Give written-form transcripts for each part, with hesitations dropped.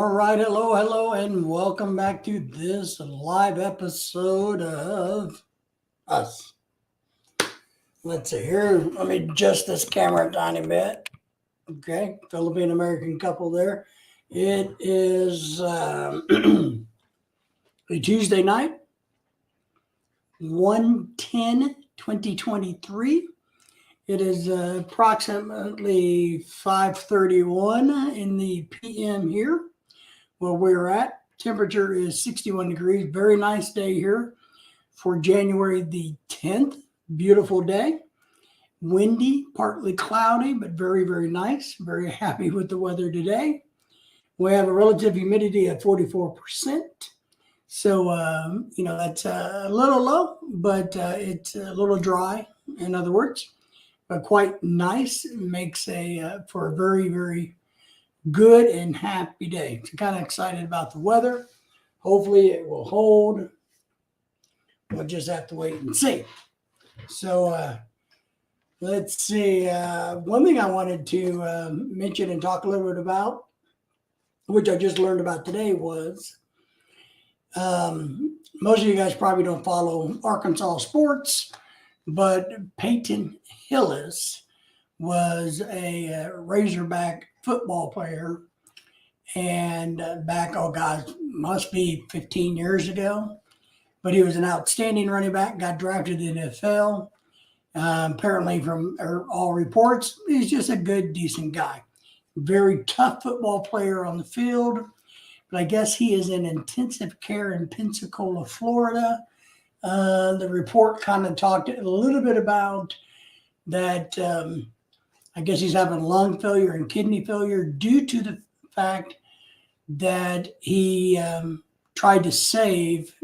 All right, hello, and welcome back to this live episode of us. Let's see here. Let me adjust this camera a tiny bit. Okay, Philippine American couple there. It is a Tuesday night, 1/10/2023. It is approximately 5:31 in the PM here where we're at. Temperature is 61 degrees. Very nice day here for January the 10th. Beautiful day. Windy, partly cloudy, but very, very nice. Very happy with the weather today. We have a relative humidity of 44%. So, that's a little low, but it's a little dry, in other words, but quite nice. It makes for a very, very good and happy day. So kind of excited about the weather. Hopefully it will hold. We'll just have to wait and see. So let's see. One thing I wanted to mention and talk a little bit about, which I just learned about today, was most of you guys probably don't follow Arkansas sports, but Peyton Hillis was a Razorback football player, and back, oh gosh, must be 15 years ago. But he was an outstanding running back, got drafted in the NFL. Apparently, from all reports, he's just a good, decent guy. Very tough football player on the field. But I guess he is in intensive care in Pensacola, Florida. The report kind of talked a little bit about that. I guess he's having lung failure and kidney failure due to the fact that he tried to saved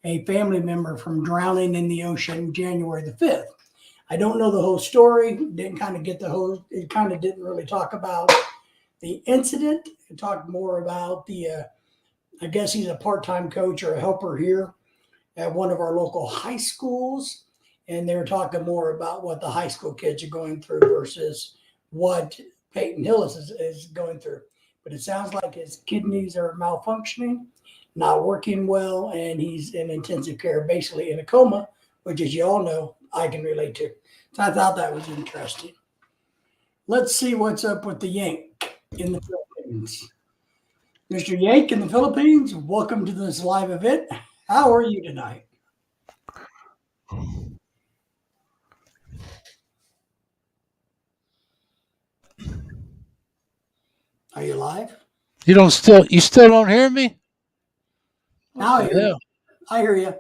a family member from drowning in the ocean January the 5th. I don't know the whole story. Didn't kind of get the whole, it kind of didn't really talk about the incident. It talked more about I guess he's a part-time coach or a helper here at one of our local high schools. And they were talking more about what the high school kids are going through versus what Peyton Hillis is going through. But it sounds like his kidneys are malfunctioning, not working well, and he's in intensive care, basically in a coma, which, as you all know, I can relate to. So I thought that was interesting. Let's see what's up with the Yank in the Philippines. Mr. Yank in the Philippines, welcome to this live event. How are you tonight? Are you live? You still don't hear me? Now What the hell? I hear you.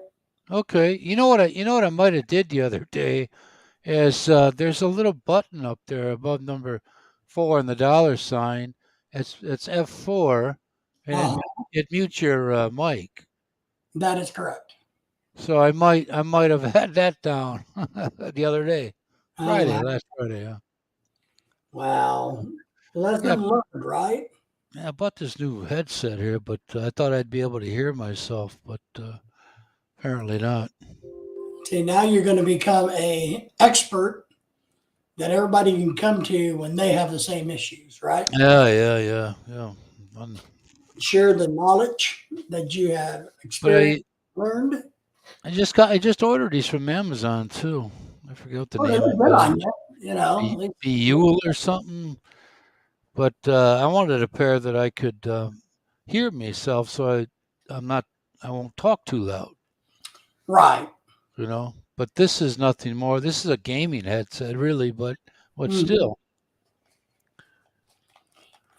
Okay. You know what I might have did the other day is there's a little button up there above number 4 and the dollar sign. It's F4, and Uh-huh. it mutes your mic. That is correct. So I might have had that down the other day, Oh, wow. Last Friday. Yeah. Well, Yeah. lesson learned, right? Yeah, I bought this new headset here, but I thought I'd be able to hear myself, but apparently not. See, now you're going to become a expert that everybody can come to when they have the same issues, right? Yeah. Um, Share the knowledge that you have But experienced, learned. I just ordered these from Amazon too. I forget what the Oh, they name look good was. on you, at least. Buell or something. But I wanted a pair that I could hear myself, so I won't talk too loud, Right. you know. But this is nothing more. This is a gaming headset, really, but Mhm. still.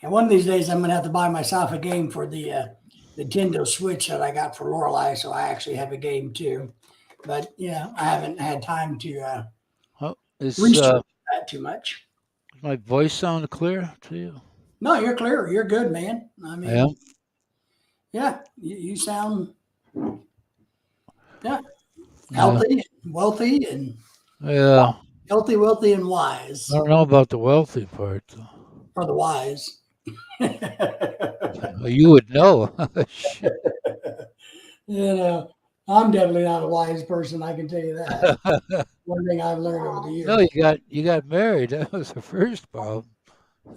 And one of these days, I'm going to have to buy myself a game for the Nintendo Switch that I got for Lorelei, so I actually have a game too. But yeah, I haven't had time to Oh, is research that too much. my voice sound clear to you? No, you're clear. You're good, man. I I am. mean, yeah, you sound yeah Yeah. healthy, wealthy, and Yeah. healthy, wealthy, and I wise, don't know about the wealthy part, though. or the wise. you You would know. Shit. know, I'm definitely not a wise person. I can tell you that. One thing I've learned over the No, years. you got married. That was the first problem.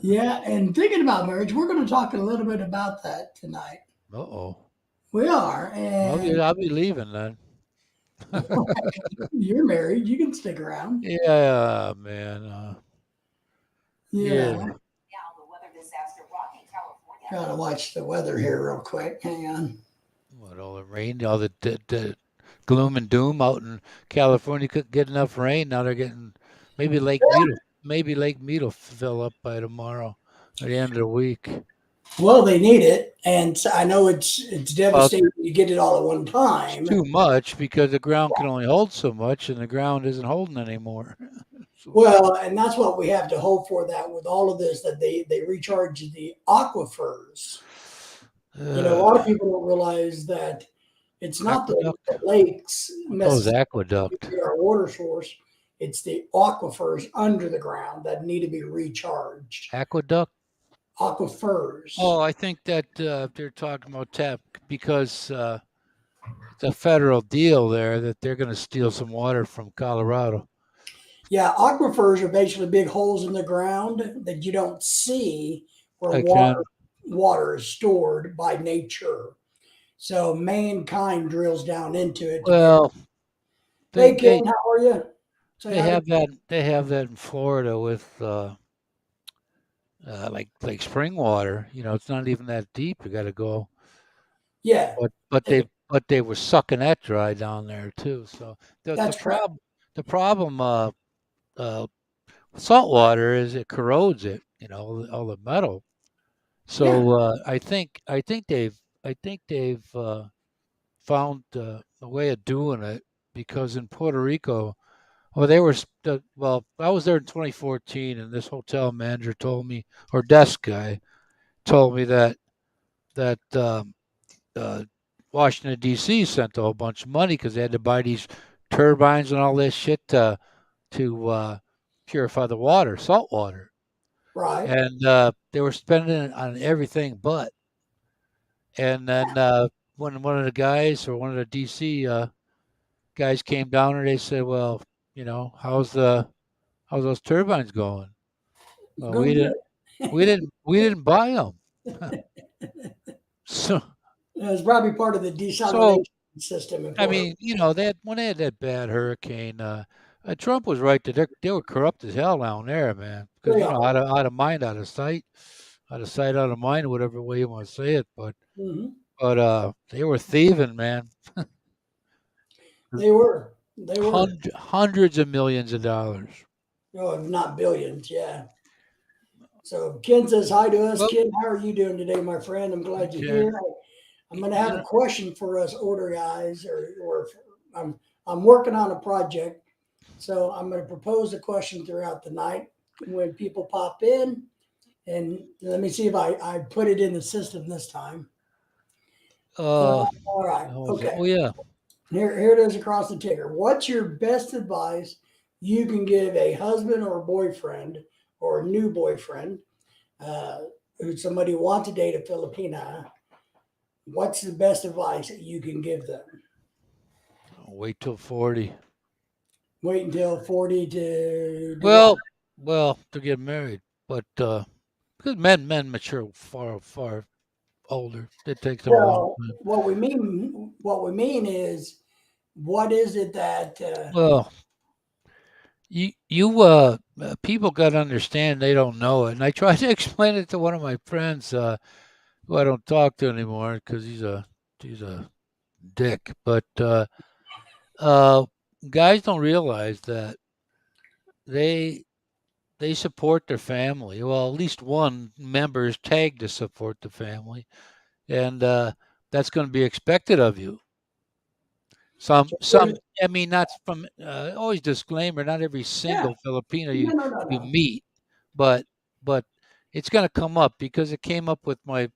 Yeah, and thinking about marriage, we're going to talk a little bit about that tonight. Uh-oh. We are, and I'll be leaving then. you're married. You can stick around. Yeah, man. Yeah, Yeah. gotta watch the weather here real quick. Hang on. What, all the rain, all the gloom and doom out in California couldn't get enough rain. Now they're getting maybe Lake Mead will fill up by tomorrow or the end of the week. Well, they need it, and I know it's Well, devastating to get it all at one it's time. too much because the ground can only hold so much, and the ground isn't holding anymore. So, Well, and that's what we have to hope for. That with all of this, that they recharge the aquifers. You know, a lot of uh, people don't realize that it's not aqueduct. the lakes What those necessarily aqueduct? our water source. It's the aquifers under the ground that need to be recharged. Aqueduct. Aquifers. Oh, I think that they're talking about tap because it's a federal deal there that they're going to steal some water from Colorado. Yeah, aquifers are basically big holes in the ground that you don't see where I can. water is stored by nature. So mankind drills down into it to get. Well, Hey, Ken, they how are you? Say they hi to. have that in Florida with like spring water. You know, it's not even that deep. You got to go, Yeah, but they were sucking that dry down there too. So the that's correct. problem uh, salt water is it corrodes it. You know, all the metal. Yeah, So I think they've found a way of doing it because in Puerto Rico, well, well, I was there in 2014, and this hotel manager told me, or desk guy told me that uh, Washington D.C. sent a whole bunch of money because they had to buy these turbines and all this shit to purify the water, salt water, right. and they were spending it on everything but. And then when one of the guys or one of the DC guys came down and they said, "Well, you know, how's those turbines going?" Well, Going good. we didn't buy them. So It's probably part of the so desalination system in I Puerto mean, you know, that when they had that bad hurricane, Trump was right that they were corrupt as hell down there, man. Because Rico. you know, out of mind, out of sight, out of mind, whatever way you want to say it. Hmm. But they were thieving, man. They were. They were. Hundreds of millions of dollars. Oh, if not billions. Yeah. So Ken says hi to us. Well, Ken, how are you doing today, my friend? I'm glad you're okay. here. I'm going to have You a know, question for us older guys, or I'm working on a project, so I'm going to propose a question throughout the night when people pop in, and let me see if I put it in the system this time. uh, All right. how was it? Okay. Oh yeah. Here it is across the ticker. What's your best advice you can give a husband or a boyfriend or a new boyfriend uh, who's somebody who wants to date a Filipina? What's the best advice that you can give them? Wait till 40. Wait until 40 to do what? Well, to get married, but because men mature far older. It takes them a long Well, time. what we mean is, what is it that Well, people got to understand they don't know it, and I tried to explain it to one of my friends who I don't talk to anymore because he's a dick. But uh, guys don't realize that they they support their family. Well, at least one member is tagged to support the family, and that's going to be expected of you. Some, I mean, not from always disclaimer. Not every yeah, single Filipino you no. meet, but but it's going to come up because it came up with my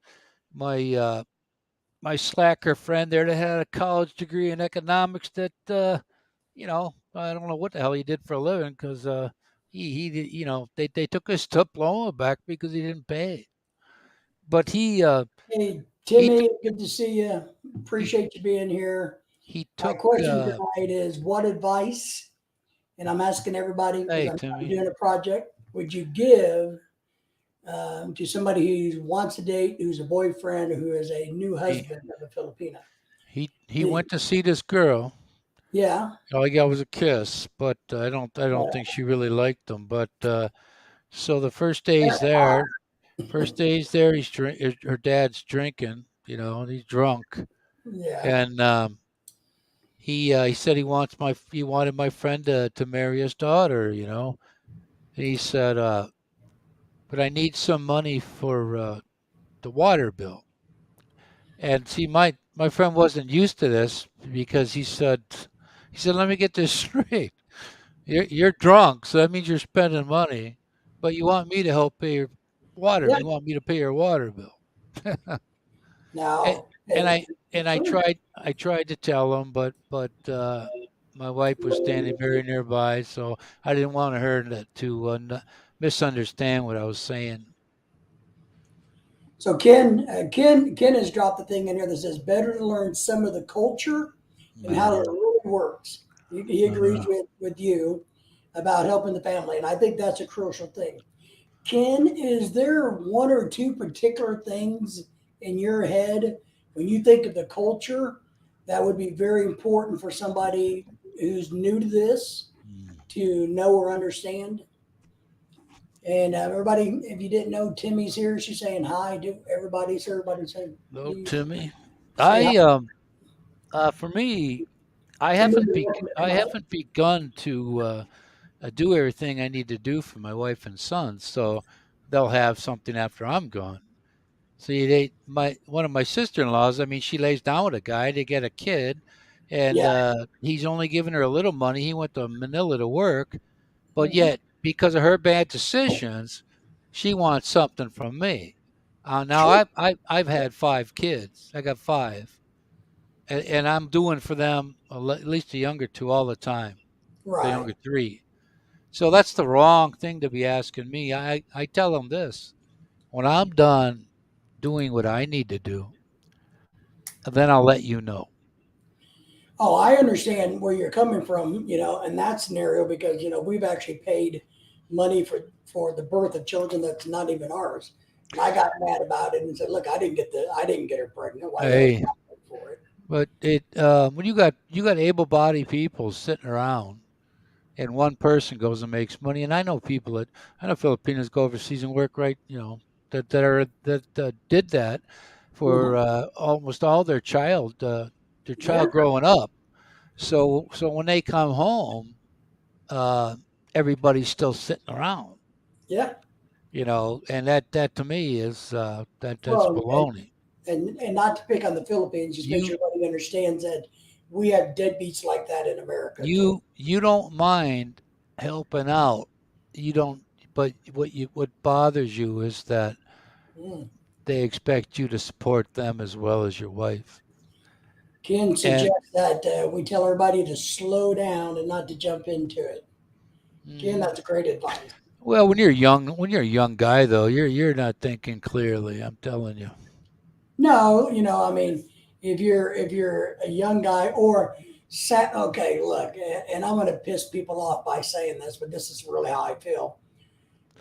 my slacker friend there that had a college degree in economics that you know, I don't know what the hell he did for a living because he did, you know, they took his diploma back because he didn't pay. But Hey, he t- Timmy, good to see you. he Appreciate you being here. he My took question tonight is, what advice, and I'm asking everybody because hey I'm Timmy. doing a project, would you give to somebody who wants to date, who's a boyfriend, who is a new He husband of a Filipina. he The- went to see this girl. yeah, All he got was a kiss, but I don't uh, think she really liked him. But so the first days there, her dad's drinking. And he's drunk, yeah, and he said he wanted my friend to marry his daughter. And he said, but I need some money for the water bill. And see, my friend wasn't used to this because he said, let me get this straight. You're drunk, so that means you're spending money, but you want me to help pay your water. yeah. You want me to pay your water bill. and, Now, and hey, I and I tried to tell him, but my wife was standing very nearby, so I didn't want her to misunderstand what I was saying. so Ken has dropped the thing in here that says better to learn some of the culture and how it Uh, really works. He agrees uh, with you about helping the family, and I think that's a crucial thing. Ken, is there one or two particular things in your head when you think of the culture that would be very important for somebody who's new to this mm. to know or understand? And everybody, if you didn't know, Timmy's here. She's saying hi to everybody. So everybody say, Hello, please Timmy. say hi. For me, Timmy, I haven't begun to do everything I need to do for my wife and sons, so they'll have something after I'm gone. See, one of my sister-in-laws. I mean, she lays down with a guy to get a kid, and yeah, he's only giving her a little money. He went to Manila to work, but mhm, yet because of her bad decisions, she wants something from me. Now sure, I've had 5 kids. I got 5, and I'm doing for them at least the younger 2 all the time. The right. younger 3. So that's the wrong thing to be asking me. I tell them this: when I'm done doing what I need to do, then I'll let you know. Oh, I understand where you're coming from, in that scenario because we've actually paid money for the birth of children that's not even ours, and I got mad about it and said, "Look, I didn't get her pregnant. Why the hell should Hey, I pay for it?" but when you got able-bodied people sitting around, and one person goes and makes money, and I know Filipinos go overseas and work, right? That did that for Mhm. almost all their child Yeah, growing up. So when they come home, uh, everybody's still sitting around. yeah. And that to me is that's Well, baloney. and not to pick on the Philippines, just make You sure everybody understands that we have deadbeats like that in America too. you don't mind helping out. You don't, but what bothers you is that Mm. they expect you to support them as well as your wife. Ken And suggests that we tell everybody to slow down and not to jump into it. Ken, mhm. that's great advice. Well, when you're a young guy though, you're not thinking clearly. I'm telling you. No, I mean, if you're a young guy or okay, look, and I'm going to piss people off by saying this, but this is really how I feel.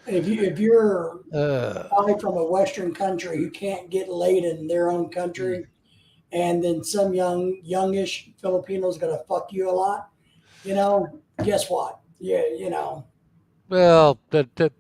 If you're Uh, a guy from a Western country who can't get laid in their own mm. country, and then some youngish Filipino's going to fuck you a lot, guess what? Yeah, Well, that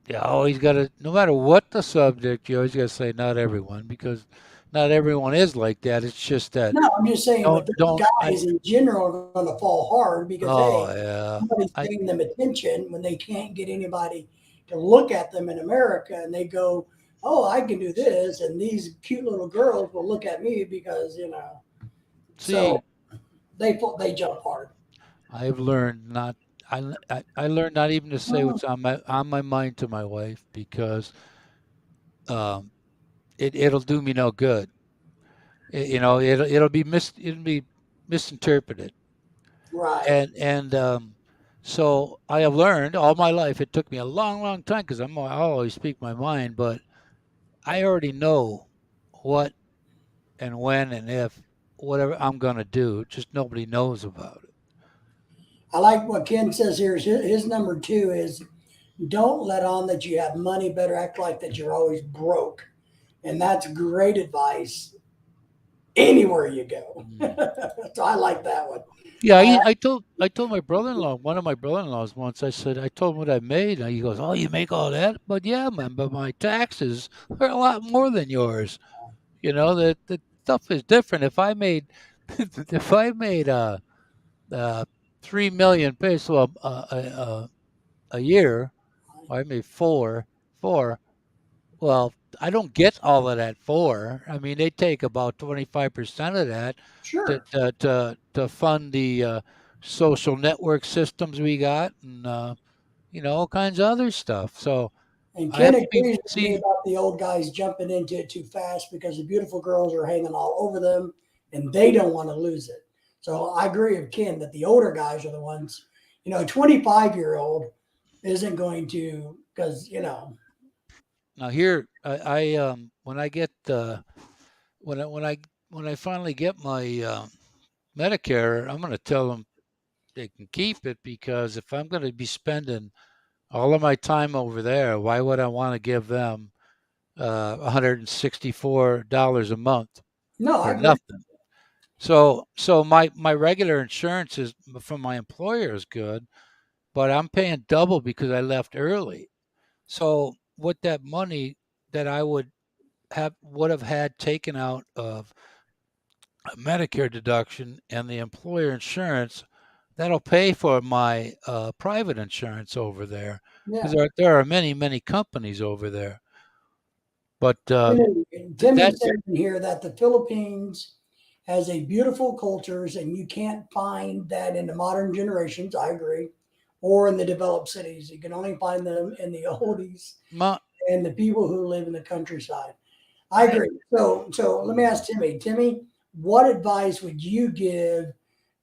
you always got to, no matter what the subject, you always got to say not everyone, because not everyone is like that. It's just that no, I'm just saying, but those don't I. guys in general are going to fall hard because Oh hey, yeah, somebody's I paying them attention when they can't get anybody to look at them in America, and they go, "Oh, I can do this," and these cute little girls will look at me because So see. they jump hard. I've learned not. I learned not even to say Oh, what's on my mind to my wife, because um it'll do me no good. It'll be misinterpreted. right. And so I have learned all my life. It took me a long, long time, because I always speak my mind, but I already know what and when and if whatever I'm gonna do. Just nobody knows about it. I like what Ken says here. His number two is Don't let on that you have money. Better act like that you're always broke. And that's great advice anywhere you go. Mm. So I like that one. Yeah, I, I told my brother-in-law, one of my brother-in-laws once, I told him what I made, and he goes, "Oh, you make all that?" But yeah, man, but my taxes are a lot more than yours. The stuff is different. If I made if I made 3 million peso a year, or I made four. Well, I don't get all of that four. I mean, they take about 25% of that to sure. to to fund the social network systems we got, and all kinds of other stuff. So And I have Ken to be agrees with me see. about the old guys jumping into it too fast because the beautiful girls are hanging all over them and they don't want to lose it. So I agree with Ken that the older guys are the ones, a 25-year-old isn't going to, because, Now here, when I get when I finally get my Medicare, I'm going to tell them they can keep it, because if I'm going to be spending all of my time over there, why would I want to give them $164 a month no, I for agree. nothing? So my regular insurance is from my employer is good, but I'm paying double because I left early. So with that money that I would have had taken out of a Medicare deduction and the employer insurance, that'll pay for my private insurance over there, because Yeah. there are many companies over there. But Timmy that said in here that the Philippines has a beautiful cultures and you can't find that in the modern generations. I agree. Or in the developed cities. You can only find them in the oldies my, and the people who live in the countryside. I agree. So let me ask Timmy. Timmy, what advice would you give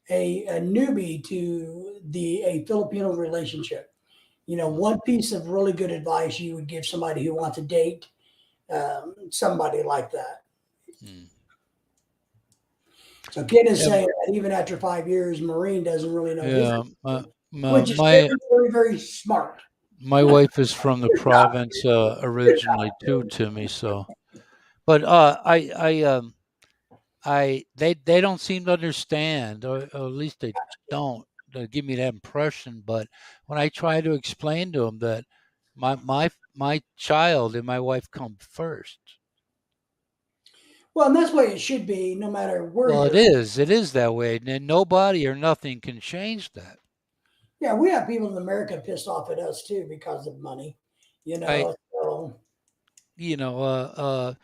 a newbie to the a Filipino relationship? One piece of really good advice you would give somebody who wants to date somebody like that. mm, So Ken is yeah, saying that even after 5 years, Marine doesn't really know his, yeah, my, which is my very, very, very smart. my wife is from the Good job. province Good job. originally too, Timmy. So, but they don't seem to understand, or at least they don't. They give me that impression. But when I try to explain to them that my child and my wife come first. Well, and that's why it should be, no matter where Well, you're. it is that way, and nobody or nothing can change that. Yeah, we have people in America pissed off at us too because of money. I, So you know,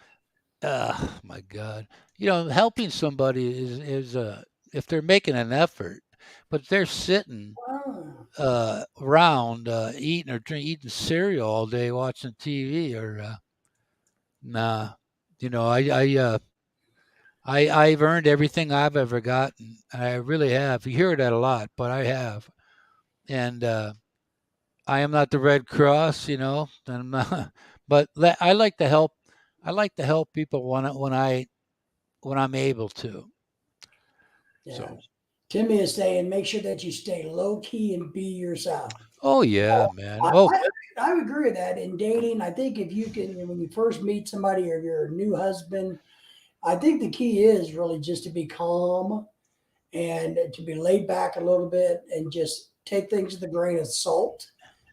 my God, helping somebody is if they're making an effort, but they're sitting ah, around eating or eating cereal all day, watching TV, or nah. You know, I've earned everything I've ever gotten. I really have. You hear that a lot, but I have. And I am not the Red Cross, and I'm not, but I like to help. I like to help people when I'm able to. yeah. So, Timmy is saying, make sure that you stay low key and be yourself. oh yeah, man. I, Oh, I, I would agree with that. In dating, I think if you can, when you first meet somebody or you're a new husband, I think the key is really just to be calm and to be laid back a little bit and just take things with a grain of salt.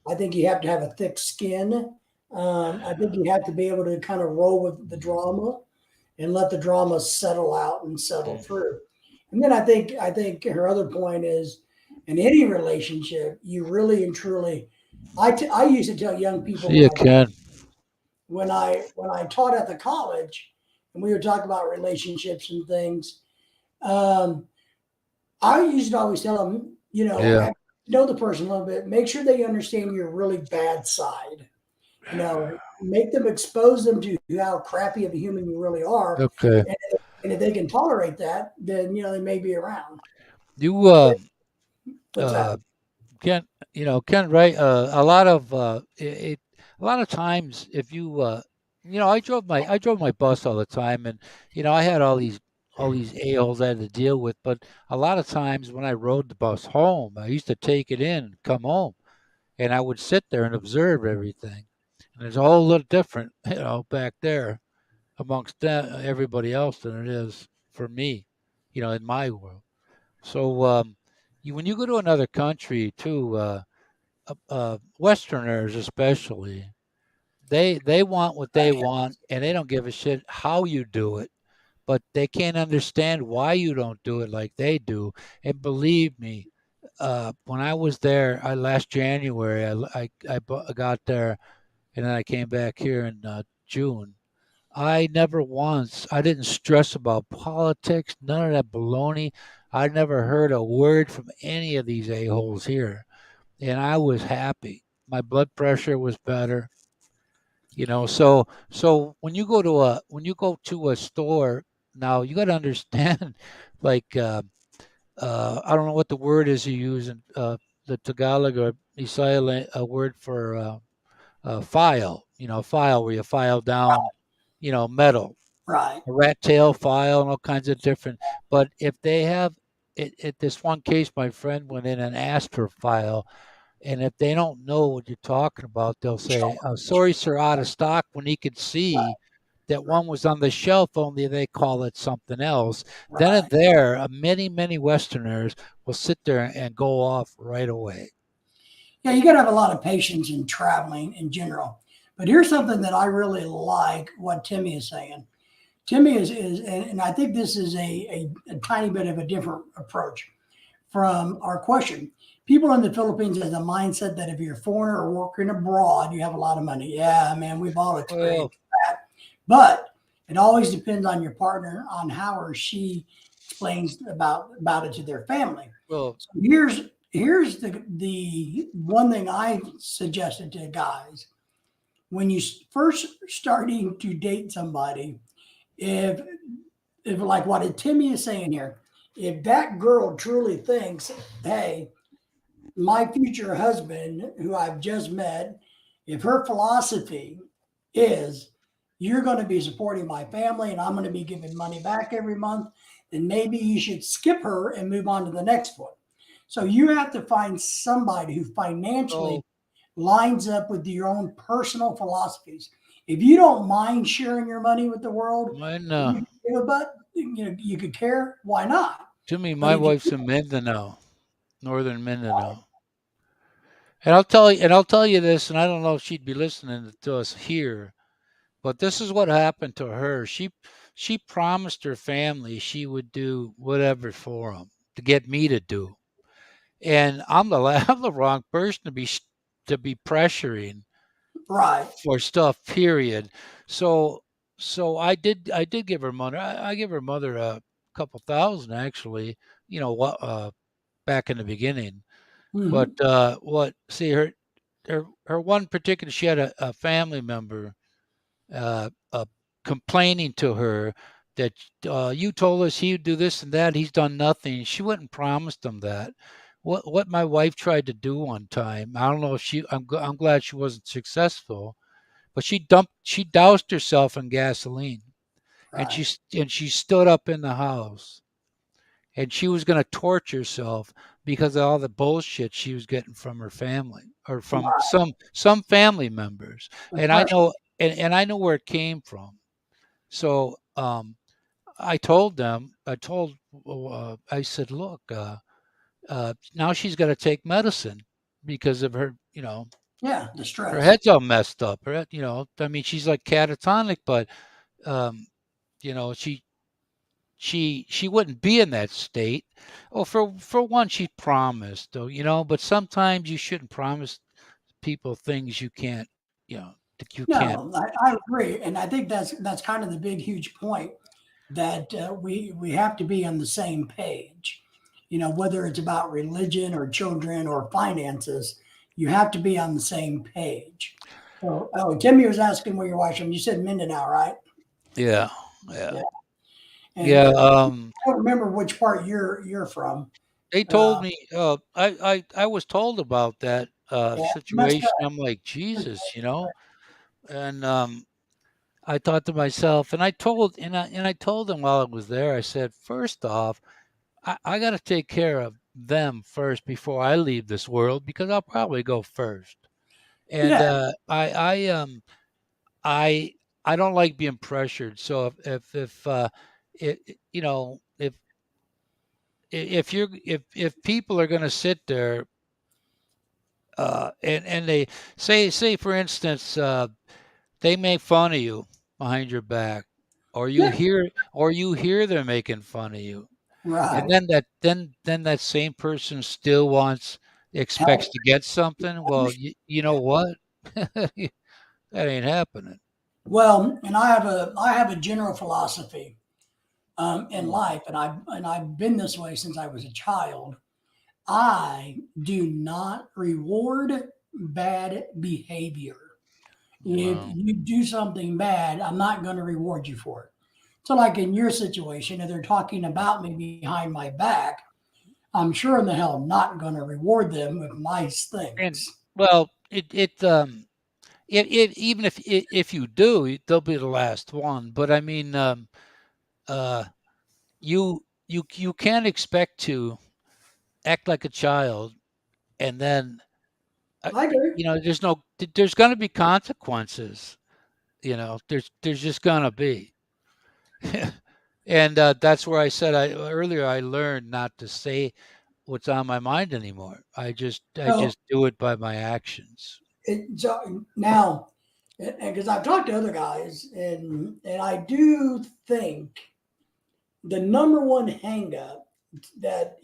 I think you have to have a thick skin. I think you have to be able to kind of roll with the drama and let the drama settle out and settle mm. through. And then I think her other point is, in any relationship, you really and truly. I used to tell young people See you, Ken. when I taught at the college, and we would talk about relationships and things. Um, I used to always tell them, Yeah. know the person a little bit, make sure they understand your really bad side. Make them expose them to how crappy of a human you really are, Okay. and, and if they can tolerate that, then they may be around. You What's that? uh Ken, Ken, right? A lot of times, if you, I drove my bus all the time, and I had all these a-holes I had to deal with. But a lot of times when I rode the bus home, I used to take it in and come home, and I would sit there and observe everything. And it's a whole little different, back there amongst everybody else than it is for me, in my world. So when you go to another country too, Westerners especially, they want what they want, and they don't give a shit how you do it, but they can't understand why you don't do it like they do. And believe me, when I was there, last January, I got there, and then I came back here in June. I didn't stress about politics, none of that baloney. I never heard a word from any of these a-holes here, and I was happy. My blood pressure was better. So when you go to a store now, you got to understand, like I don't know what the word is you use in the Tagalog or Bisaya a word for file. File where you file down, metal, Right. a rat tail file, and all kinds of different. But if they have it, this one case, my friend went in and asked for a file, and if they don't know what you're talking about, they'll say, "Sorry, sir, out of stock." When he could see that one was on the shelf, only they call it something else. Then and Right. there, many, many Westerners will sit there and go off right away. Yeah, you got to have a lot of patience in traveling in general. But here's something that I really like what Timmy is saying. Timmy is and I think this is a tiny bit of a different approach from our question. People in the Philippines have the mindset that if you're a foreigner or working abroad, you have a lot of money. Yeah, man, we've all Well, experienced that. But it always depends on your partner on how or she explains about it to their family. well, So here's the one thing I suggested to guys when you first starting to date somebody. If if like what Timmy is saying here, if that girl truly thinks, hey, my future husband, who I've just met, if her philosophy is you're going to be supporting my family and I'm going to be giving money back every month, then maybe you should skip her and move on to the next one. So you have to find somebody who financially so lines up with your own personal philosophies. If you don't mind sharing your money with the world, mine, you give a butt, you could care. Why not? to me, But my if you wife's in Mindanao, northern Mindanao. And I'll tell you this, and I don't know if she'd be listening to us here, but this is what happened to her. She promised her family she would do whatever for them to get me to do, and I'm the wrong person to be pressuring right, for stuff. Period. So I did give her money. I give her mother a couple thousand actually. What back in the beginning. But hmm what see her one particular, she had a family member complaining to her that you told us he'd do this and that. He's done nothing. She wouldn't promise them that. What my wife tried to do one time, I don't know if I'm glad she wasn't successful, but she doused herself in gasoline, and right, she stood up in the house, and she was going to torture herself because of all the bullshit she was getting from her family or from right. some family members. The And I pressure, know and I know where it came from. So I told them, I said, look, now she's got to take medicine because of her, yeah, the her stress. head's all messed up. I mean, she's like catatonic, but um, you know, she wouldn't be in that state. Well, for one, she promised, though, but sometimes you shouldn't promise people things that you can't. No, I agree, and I think that's kind of the big, huge point that we have to be on the same page. Whether it's about religion or children or finances, you have to be on the same page. So, oh, Timmy was asking where you're watching. You said Mindanao, right? Yeah, yeah, Yeah, and yeah. I don't remember which part you're from. They told Uh, me. I was told about that yeah, messed situation. up. I'm like, Jesus, and I thought to myself, and I told them while I was there. I said, first off, I got to take care of them first before I leave this world because I'll probably go first. And Yeah, I I don't like being pressured. So you know, if you're if people are going to sit there and they say for instance they make fun of you behind your back, yeah, or you hear they're making fun of you, and right. then that same person still expects Help. to get something. Well, you know what? That ain't happening. Well, and I have a general philosophy in Mm. life, and I've been this way since I was a child. I do not reward bad behavior. If Wow. you do something bad, I'm not going to reward you for it. So, like in your situation, if they're talking about me behind my back, I'm sure in the hell not going to reward them with nice And things. well, even if you do, they'll be the last one. But I mean, uh, you can't expect to act like a child and then I agree. there's going to be consequences. There's just going to be. And that's where I said earlier I learned not to say what's on my mind anymore. I So, just do it by my actions. so now, and because I've talked to other guys, and I do think the number one hangup that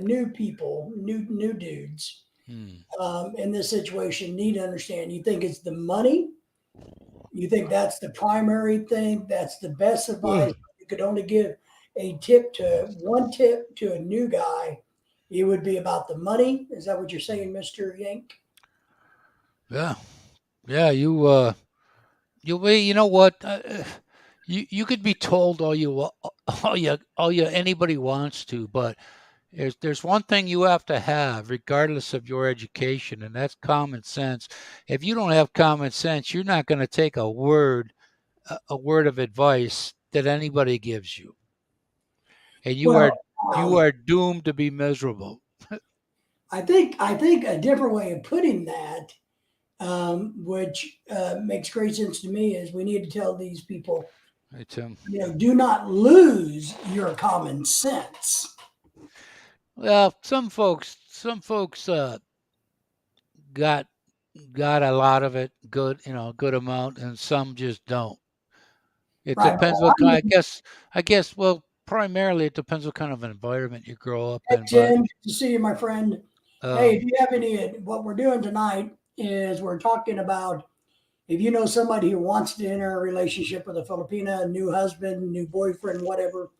new people, new dudes Hmm. in this situation need to understand. You think it's the money. You think that's the primary thing. That's the best advice. Ugh. You could only give one tip to a new guy. It would be about the money. Is that what you're saying, Mister Yank? Yeah, yeah. You know what? You could be told all you anybody wants to, but there's one thing you have to have, regardless of your education, and that's common sense. If you don't have common sense, you're not going to take a word of advice that anybody gives you, and Well, you are doomed to be miserable. I think a different way of putting that, which makes great sense to me, is we need to tell these people, Hey, Tim. do not lose your common sense. Well, some folks got got a lot of it, good amount, and some just don't. It Right. depends what kind. I guess. Well, primarily it depends what kind of environment you grow up Hey, in. But Tim, good to see you, my friend. Hey, um, do you have any? What we're doing tonight is we're talking about if you know somebody who wants to enter a relationship with a Filipina, a new husband, new boyfriend, whatever.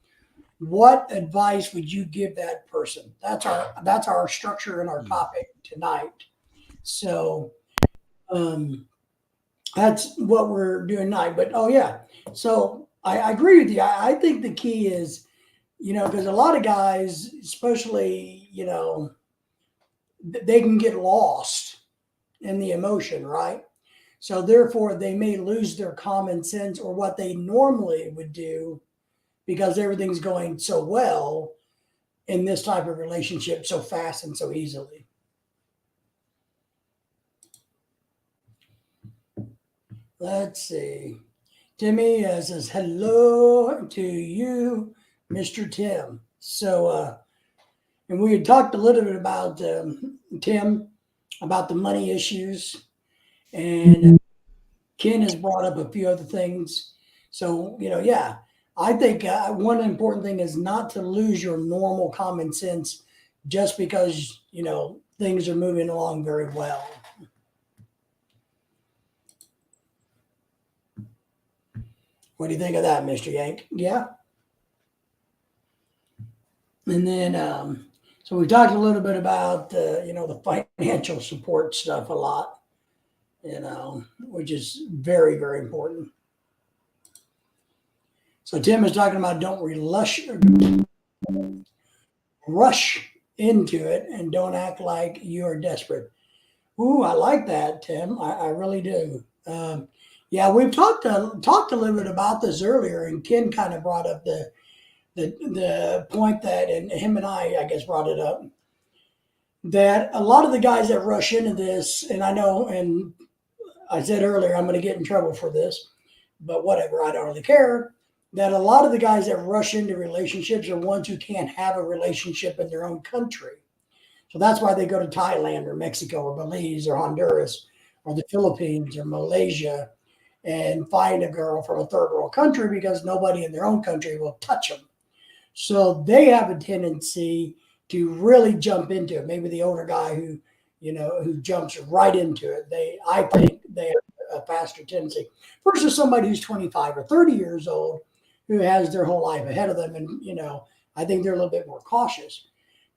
What advice would you give that person? That's our structure and our hmm, topic tonight. So um, that's what we're doing tonight. But oh yeah, so I agree with you. I think the key is because a lot of guys, especially they can get lost in the emotion, right? So therefore, they may lose their common sense or what they normally would do because everything's going so well in this type of relationship so fast and so easily. Let's see. Timmy says hello to you, Mr. Tim. So, and we had talked a little bit about Tim, about the money issues, and Ken has brought up a few other things. So, yeah, I think one important thing is not to lose your normal common sense just because, things are moving along very well. What do you think of that, Mr. Yank? Yeah. And then, so we talked a little bit about, the financial support stuff a lot, which is very, very important. So Tim is talking about don't rush into it and don't act like you're desperate. Ooh, I like that, Tim. I really do. Yeah, we've talked a little bit about this earlier, and Ken kind of brought up the point that, and him and I guess, brought it up, that a lot of the guys that rush into this, and I know, and I said earlier, I'm going to get in trouble for this, but whatever, I don't really care. That a lot of the guys that rush into relationships are ones who can't have a relationship in their own country. So that's why they go to Thailand or Mexico or Belize or Honduras or the Philippines or Malaysia and find a girl from a third world country because nobody in their own country will touch them. So they have a tendency to really jump into it. Maybe the older guy who jumps right into it. I think they have a faster tendency versus somebody who's 25 or 30 years old who has their whole life ahead of them. And, I think they're a little bit more cautious.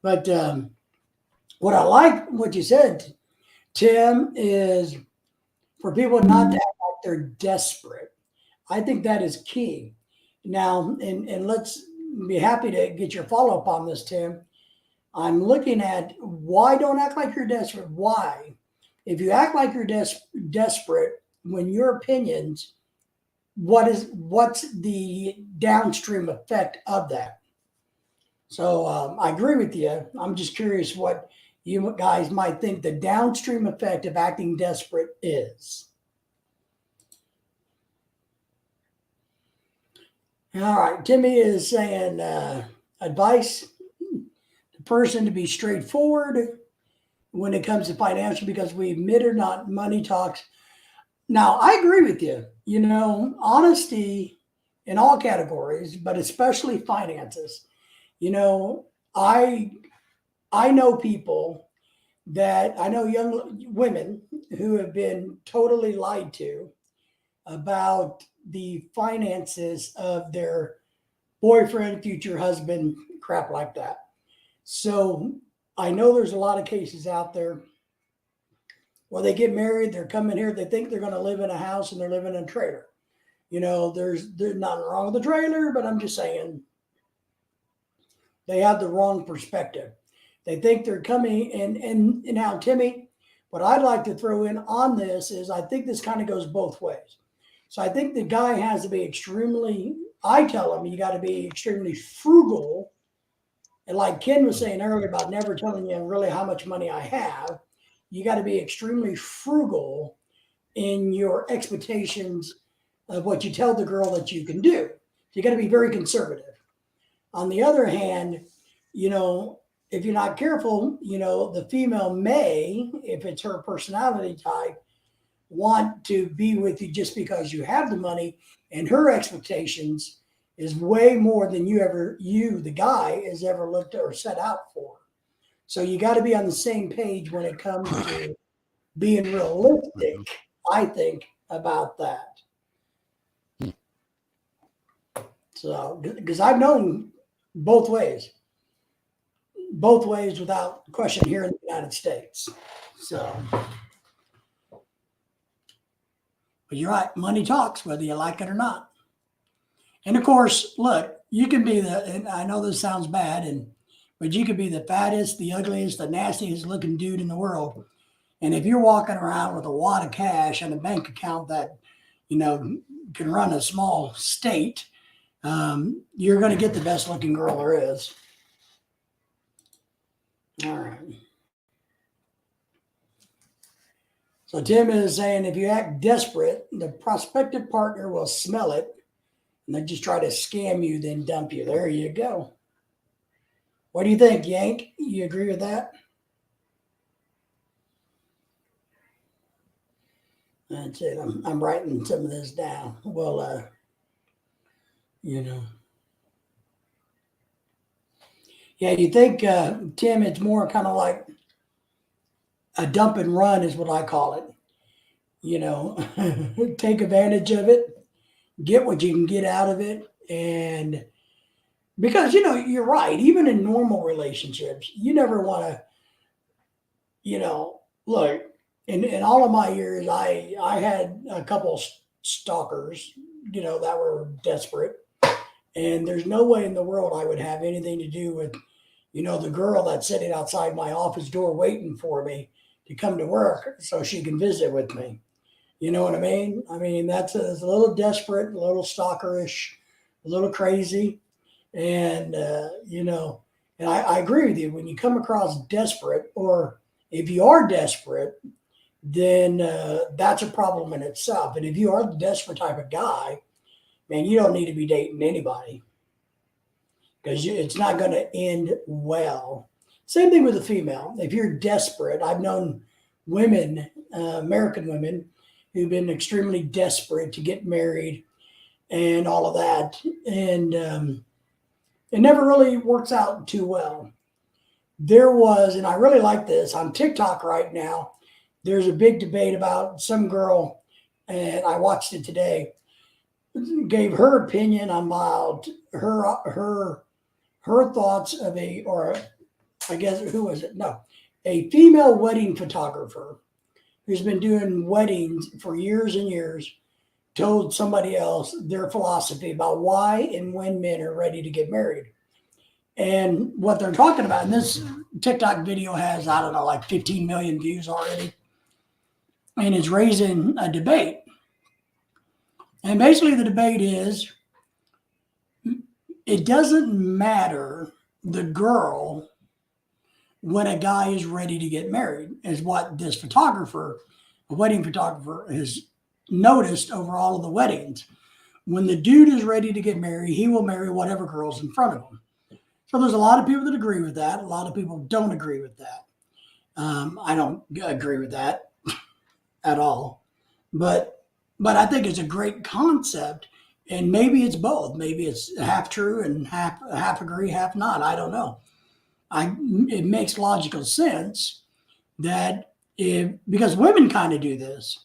But what I like what you said, Tim, is for people not to act like they're desperate. I think that is key. Now, and let's be happy to get your follow up on this, Tim. I'm looking at why don't act like you're desperate. Why? If you act like you're desperate, when your opinions, what's the downstream effect of that? So I agree with you. I'm just curious what you guys might think the downstream effect of acting desperate is. All right, Timmy is saying advice the person to be straightforward when it comes to financial because we admit or not, money talks. Now, I agree with you. Honesty in all categories, but especially finances. I know people I know young women who have been totally lied to about the finances of their boyfriend, future husband, crap like that. So I know there's a lot of cases out there where they get married, they're coming here, they think they're going to live in a house and they're living in a trailer. There's nothing wrong with the trailer, but I'm just saying they have the wrong perspective. They think they're coming and now, Timmy, what I'd like to throw in on this is I think this kind of goes both ways. So I think the guy has to be I tell him you got to be extremely frugal. And like Ken was saying earlier about never telling you really how much money I have, you got to be extremely frugal in your expectations of what you tell the girl that you can do. You got to be very conservative. On the other hand, if you're not careful, the female may, if it's her personality type, want to be with you just because you have the money, and her expectations is way more than you, the guy, has ever looked or set out for. So you got to be on the same page when it comes to being realistic, I think, about that. So, because I've known both ways without question here in the United States. So, but you're right, money talks, whether you like it or not. And of course, look, you can be and I know this sounds bad, but you could be the fattest, the ugliest, the nastiest looking dude in the world. And if you're walking around with a wad of cash and a bank account that, can run a small state, you're going to get the best looking girl there is. All right. So Tim is saying if you act desperate, the prospective partner will smell it and they just try to scam you, then dump you. There you go. What do you think, Yank? You agree with that? That's it. I'm writing some of this down. Well, Yeah, you think, Tim, it's more kind of like a dump and run is what I call it. Take advantage of it, get what you can get out of it. And because, you're right, even in normal relationships, you never want to, look, in all of my years, I had a couple stalkers, that were desperate. And there's no way in the world I would have anything to do with, the girl that's sitting outside my office door waiting for me to come to work so she can visit with me. You know what I mean? I mean, it's a little desperate, a little stalkerish, a little crazy. And, and I agree with you. When you come across desperate, or if you are desperate, then that's a problem in itself. And if you are the desperate type of guy, man, you don't need to be dating anybody because it's not going to end well. Same thing with a female. If you're desperate, I've known women, American women, who've been extremely desperate to get married and all of that. And it never really works out too well. There was, and I really like this on TikTok right now, there's a big debate about some girl, and I watched it today, gave her opinion about her thoughts of or I guess, who was it? No, a female wedding photographer who's been doing weddings for years and years told somebody else their philosophy about why and when men are ready to get married. And what they're talking about, and this TikTok video has, I don't know, like 15 million views already, and it's raising a debate. And basically, the debate is it doesn't matter the girl when a guy is ready to get married, is what this photographer, a wedding photographer, has noticed over all of the weddings. When the dude is ready to get married, he will marry whatever girl's in front of him. So there's a lot of people that agree with that. A lot of people don't agree with that. I don't agree with that at all. But I think it's a great concept, and maybe it's both. Maybe it's half true and half agree, half not. I don't know. It makes logical sense that because women kind of do this,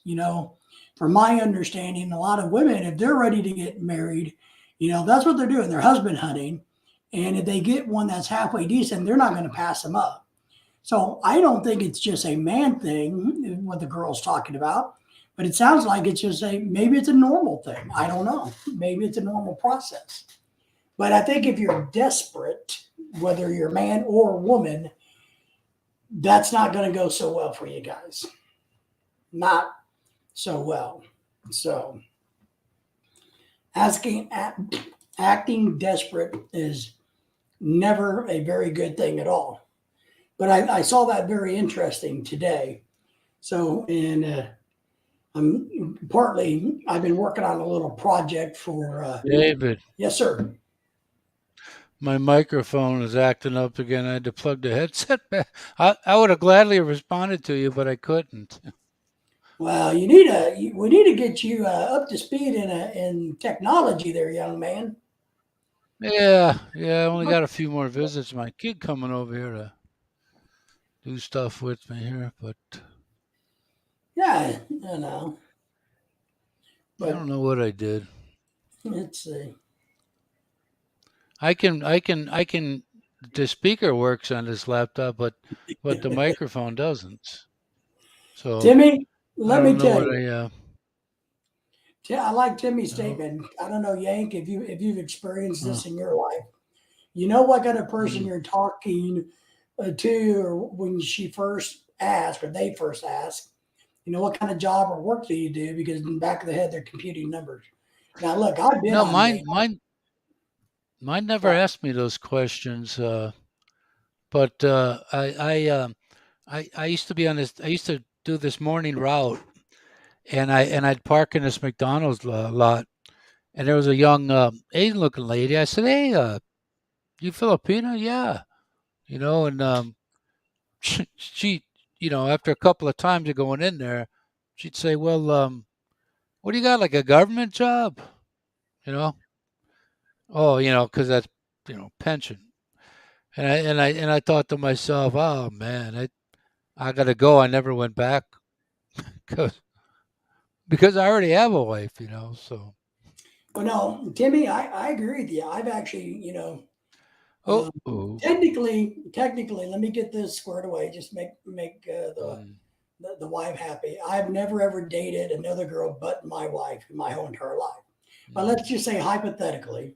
from my understanding, a lot of women, if they're ready to get married, that's what they're doing. They're husband hunting. And if they get one that's halfway decent, they're not going to pass them up. So I don't think it's just a man thing, what the girl's talking about, but it sounds like it's just maybe it's a normal thing. I don't know. Maybe it's a normal process. But I think if you're desperate, whether you're man or woman, that's not going to go so well for you guys. Not so well. So acting desperate is never a very good thing at all. But I saw that very interesting today. So, and I've been working on a little project for. David, Yes, sir. my microphone is acting up again. I had to plug the headset back. I would have gladly responded to you, but I couldn't. Well, we need to get you up to speed in technology, there, young man. Yeah, I only got a few more visits. My kid coming over here to do stuff with me here, but Yeah, I but don't know what I did. let's see. I can. The speaker works on this laptop, but the microphone doesn't. So Timmy, I let don't me know tell what you. I. I like Timmy's Uh, statement. I don't know, Yank, if you've experienced uh, this in your life. You know what kind of person mm. you're talking to, or when she first asked, or they first ask. You know what kind of job or work do you do? Because in the back of the head, they're computing numbers. Now, look, I've been No, on dates. mine never Right. asked me those questions. But I used to be on this. I used to do this morning route, and I'd park in this McDonald's lot, and there was a young Asian-looking lady. I said, "Hey, you Filipino?" Yeah, and she, after a couple of times of going in there, she'd say, "Well, what do you got? Like a government job?" You know? Oh, because that's pension. And I thought to myself, "Oh man, I gotta go." I never went back because I already have a wife. So But no, Timmy, I agree with you. I've actually, oh, um, oh, technically, let me get this squared away. Just make mm, the wife happy. I've never ever dated another girl but my wife in my whole entire life. But mm, let's just say hypothetically,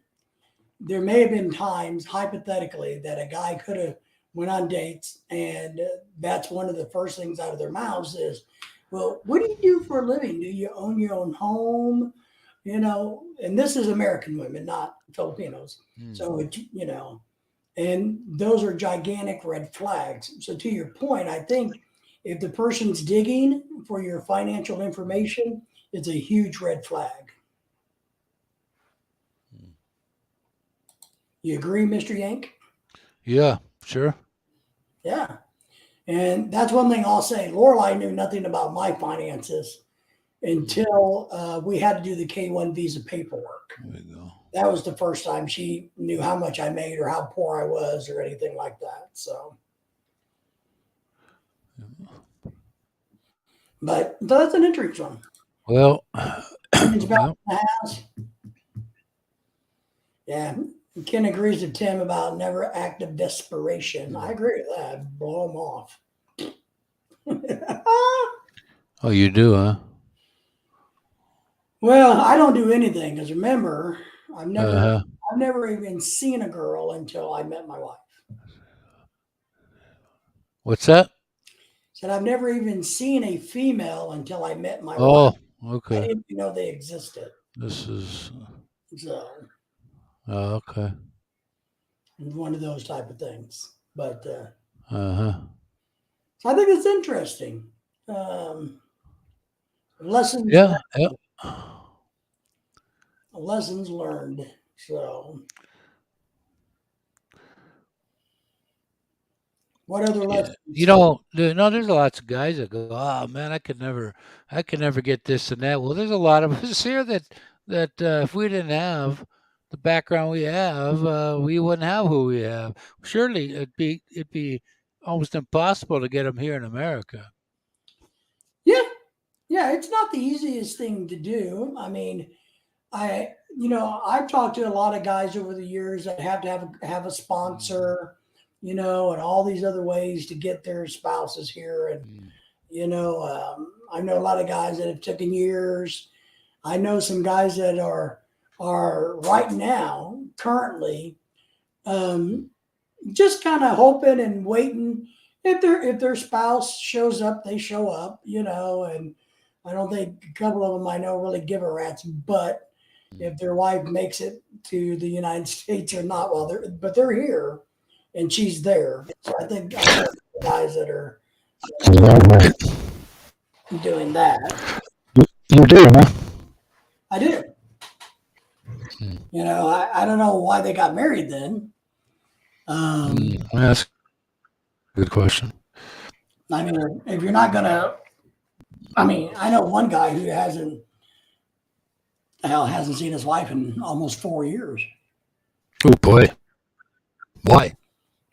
there may have been times hypothetically that a guy could have went on dates, and that's one of the first things out of their mouths is, well, what do you do for a living? Do you own your own home? And this is American women, not Filipinos. Mm. So and those are gigantic red flags. So to your point, I think if the person's digging for your financial information, it's a huge red flag. You agree, Mr. Yank? Yeah, sure. Yeah. And that's one thing I'll say. Lorelai knew nothing about my finances until we had to do the K-1 visa paperwork. There we go. That was the first time she knew how much I made or how poor I was or anything like that. So, but that's an interesting one. Well, It's about well, the house. Yeah. Ken agrees with Tim about never act of desperation. I agree with that. Blow them off. oh, you do, huh? Well, I don't do anything because remember, I've never, Uh-huh. I've never even seen a girl until I met my wife. What's that? Said I've never even seen a female until I met my wife. Oh, I okay. didn't even know they existed. This is So okay. one of those type of things. But Uh-huh. so I think it's interesting. Lessons Yeah, learned. yeah. Lessons learned. So what other Yeah. lessons? You know, there's lots of guys that go, "Oh man, I could never get this and that." Well, there's a lot of us here that if we didn't have the background we have, we wouldn't have who we have. Surely it'd be almost impossible to get them here in America. Yeah, yeah, it's not the easiest thing to do. I mean, I've talked to a lot of guys over the years that have to have a sponsor, and all these other ways to get their spouses here. And Mm. I know a lot of guys that have taken years. I know some guys that are right now currently just kind of hoping and waiting. If their spouse shows up, they show up, and I don't think a couple of them I know really give a rat's butt if their wife makes it to the United States or not. Well, they're here, and she's there. So I know the guys that are doing that. You do, huh? I do. Mm. I don't know why they got married then. That's a good question. I mean, if you're not gonna, I mean, I know one guy who hasn't seen his wife in almost 4 years. Oh boy, why?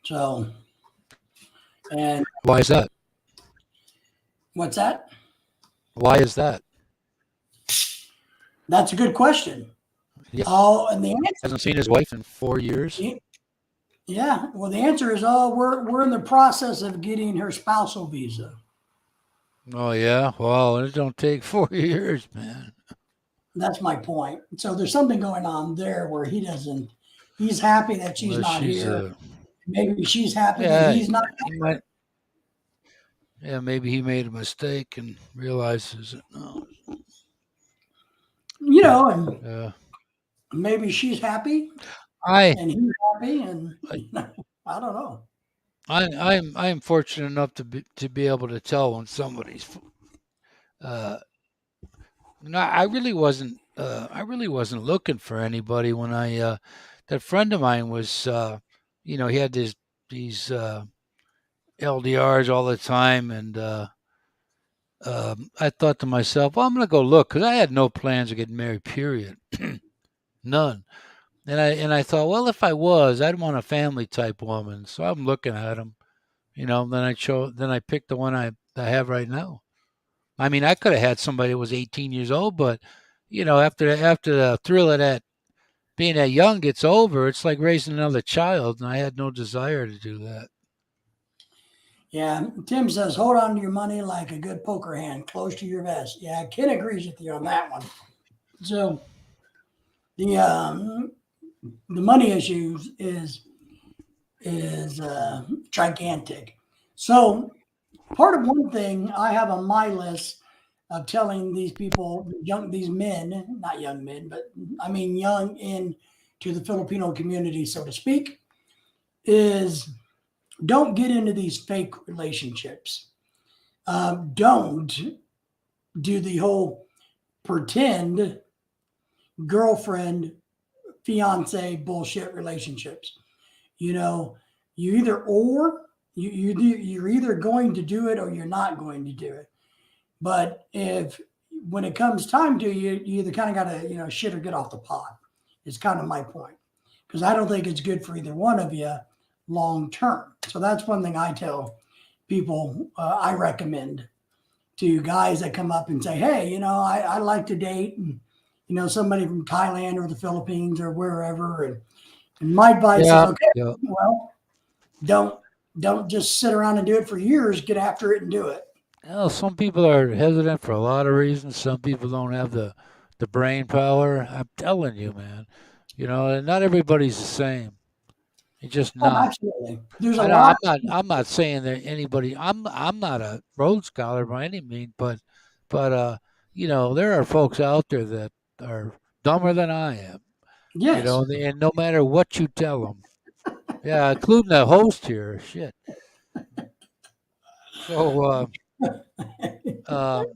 So, and Why is that? what's that? Why is that? That's a good question. He Oh, and the hasn't seen his wife in 4 years. answer, yeah. Well, the answer is, we're in the process of getting her spousal visa. Oh yeah, well, it don't take 4 years, man. That's my point. So there's something going on there where he doesn't. He's happy that she's Unless not she's here. Maybe she's happy that yeah, he's not. he might, yeah, maybe he made a mistake and realizes it. No, And yeah, maybe she's happy I, and he's happy, and I, I don't know. I'm fortunate enough to be able to tell when somebody's. Uh, no, I really wasn't looking for anybody when that friend of mine was. He had these LDRs all the time, and I thought to myself, well, I'm going to go look because I had no plans of getting married. Period, none. And I thought, well, if I was, I'd want a family type woman. So I'm looking at them, Then I picked the one I have right now. I mean, I could have had somebody that was 18 years old, but after the thrill of that being that young gets over, it's like raising another child, and I had no desire to do that. Yeah, Tim says, hold on to your money like a good poker hand, close to your vest. Yeah, Ken agrees with you on that one. So the money issues is gigantic. So part of one thing I have on my list of telling these people, these men, not young men, but I mean young in to the Filipino community, so to speak, is don't get into these fake relationships. Don't do the whole pretend girlfriend, fiance bullshit relationships. You know, you either or you're either going to do it or you're not going to do it. But if when it comes time to you either kind of got to shit or get off the pot. Is kind of my point because I don't think it's good for either one of you long term. So that's one thing I tell people. I recommend to guys that come up and say, "Hey, I like to date and somebody from Thailand or the Philippines or wherever." And my advice is, Yeah, okay, yeah. well, don't don't just sit around and do it for years. Get after it and do it. Well, some people are hesitant for a lot of reasons. Some people don't have the brain power. I'm telling you, man. And not everybody's the same. It's just Oh, not. absolutely. There's a I know lot. I'm not saying that anybody. I'm not a Rhodes Scholar by any means, but there are folks out there that are dumber than I am. Yes. And no matter what you tell them, yeah, including the host here, shit. So, um,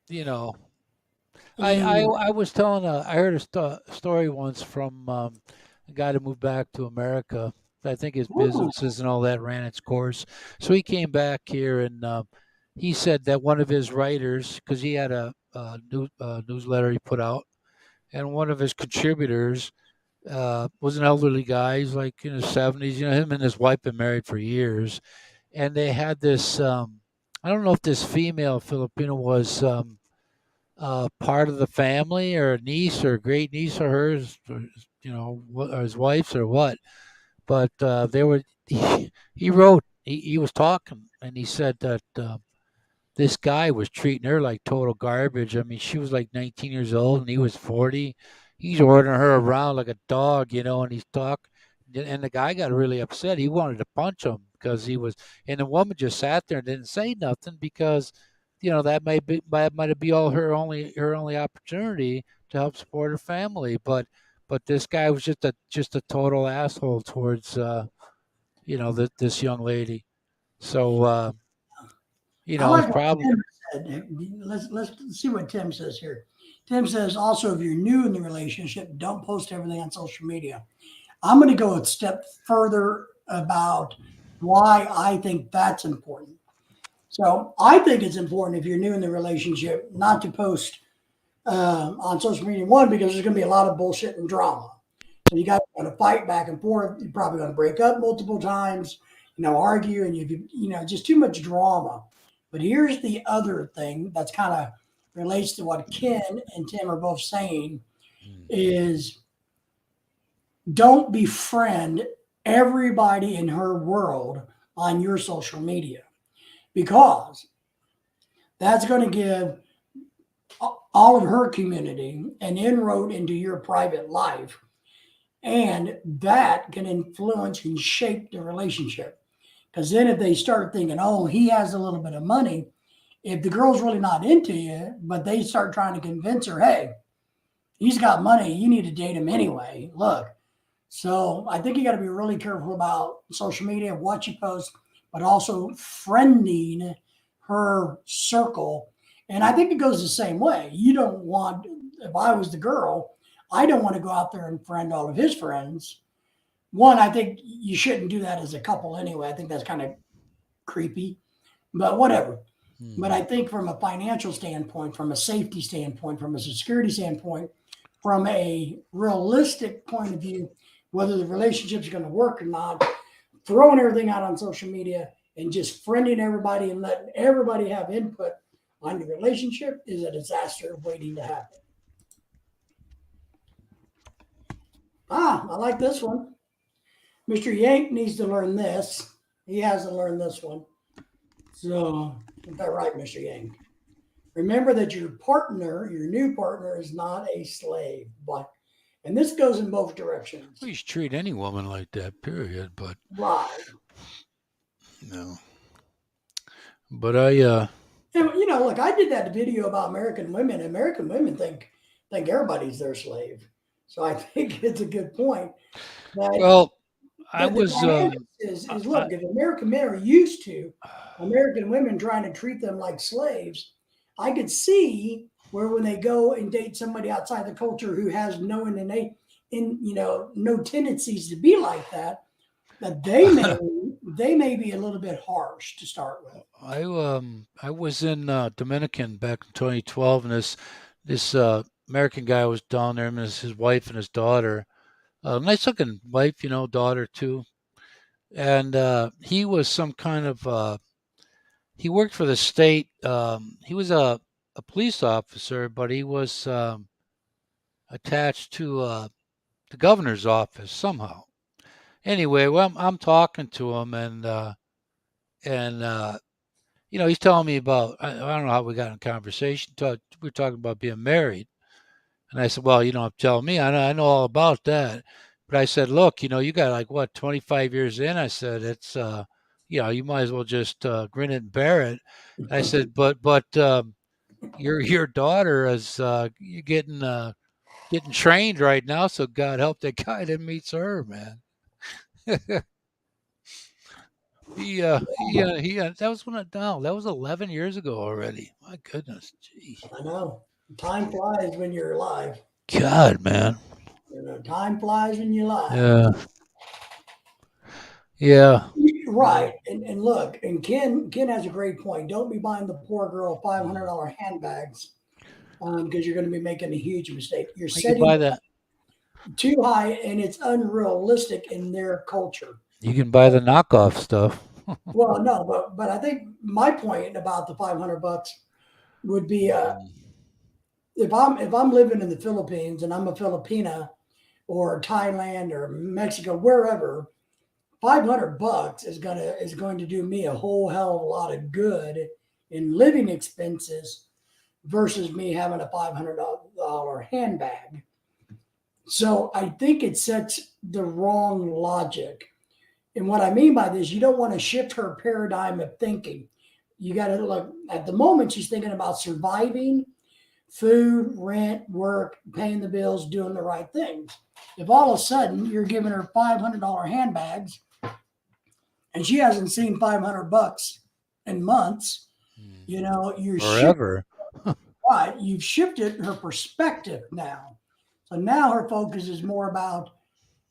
you know, I was telling I heard a story once from a guy that moved back to America. I think his Ooh, businesses and all that ran its course. So he came back here and he said that one of his writers, because he had a newsletter he put out, and one of his contributors was an elderly guy. He's like in his 70s. Him and his wife been married for years, and they had this. I don't know if this female Filipino was. Part of the family or a niece or a great niece of hers, or his wife's or what. But they were. He wrote. He was talking, and he said that this guy was treating her like total garbage. I mean, she was like 19 years old, and he was 40. He's ordering her around like a dog, and he's talking. And the guy got really upset. He wanted to punch him because he was, and the woman just sat there and didn't say nothing because that might be all her only opportunity to help support her family. But this guy was just a total asshole towards this young lady. So I it's like what probably. Tim said. Let's see what Tim says here. Tim says also if you're new in the relationship, don't post everything on social media. I'm going to go a step further about why I think that's important. So I think it's important if you're new in the relationship not to post on social media. One, because there's going to be a lot of bullshit and drama. So you guys are going to fight back and forth. You're probably going to break up multiple times, argue, and just too much drama. But here's the other thing that's kind of relates to what Ken and Tim are both saying is don't befriend everybody in her world on your social media because that's going to give all of her community an inroad into your private life. And that can influence and shape the relationship. Because then if they start thinking, oh, he has a little bit of money, if the girl's really not into you, but they start trying to convince her, hey, he's got money, you need to date him anyway. Look. So I think you got to be really careful about social media, what you post, but also friending her circle. And I think it goes the same way. You don't want, if I was the girl, I don't want to go out there and friend all of his friends. One, I think you shouldn't do that as a couple anyway. I think that's kind of creepy, but whatever. But I think from a financial standpoint, from a safety standpoint, from a security standpoint, from a realistic point of view, whether the relationship's going to work or not, throwing everything out on social media and just friending everybody and letting everybody have input on your relationship is a disaster waiting to happen. I like this one. Mr. Yank needs to learn this. He hasn't learned this one. So, is that right, Mr. Yank? Remember that your partner, your new partner, is not a slave. And this goes in both directions. We should treat any woman like that, period. But Right. no. But I And look, I did that video about American women. American women think everybody's their slave. So I think it's a good point. But Well, I the was dynamics is I, look, if American men are used to American women trying to treat them like slaves, I could see where when they go and date somebody outside the culture who has no innate no tendencies to be like that, that they may be a little bit harsh to start with. I was in Dominican back in 2012, and this American guy was down there, and his wife and his daughter, nice looking wife, daughter too, and he was some kind of he worked for the state. He was a police officer, but he was attached to the governor's office somehow. Anyway, well, I'm talking to him, and he's telling me about I don't know how we got in conversation. We were talking about being married, and I said, well, you don't have to tell me. I know all about that. But I said, look, you got like what 25 years in. I said it's you might as well just grin and bear it. I said, but your daughter is getting trained right now, so God help that guy that meets her, man. That was that was 11 years ago already. My goodness, gee, I know. Time flies when you're alive. God, man. Time flies when you're alive. Yeah, yeah. Yeah. Right. And look, and Ken has a great point. Don't be buying the poor girl $500 handbags because you're going to be making a huge mistake. You're You can setting buy it that. too high and it's unrealistic in their culture. You can buy the knockoff stuff. Well, no, but I think my point about the $500 would be if I'm living in the Philippines and I'm a Filipina or Thailand or Mexico, wherever, $500 is going to do me a whole hell of a lot of good in living expenses versus me having a $500 handbag. So I think it sets the wrong logic. And what I mean by this, you don't want to shift her paradigm of thinking. You got to look at the moment she's thinking about surviving, food, rent, work, paying the bills, doing the right things. If all of a sudden you're giving her $500 handbags and she hasn't seen $500 in months, you're shifting. Forever. Right, you've shifted her perspective now. So now her focus is more about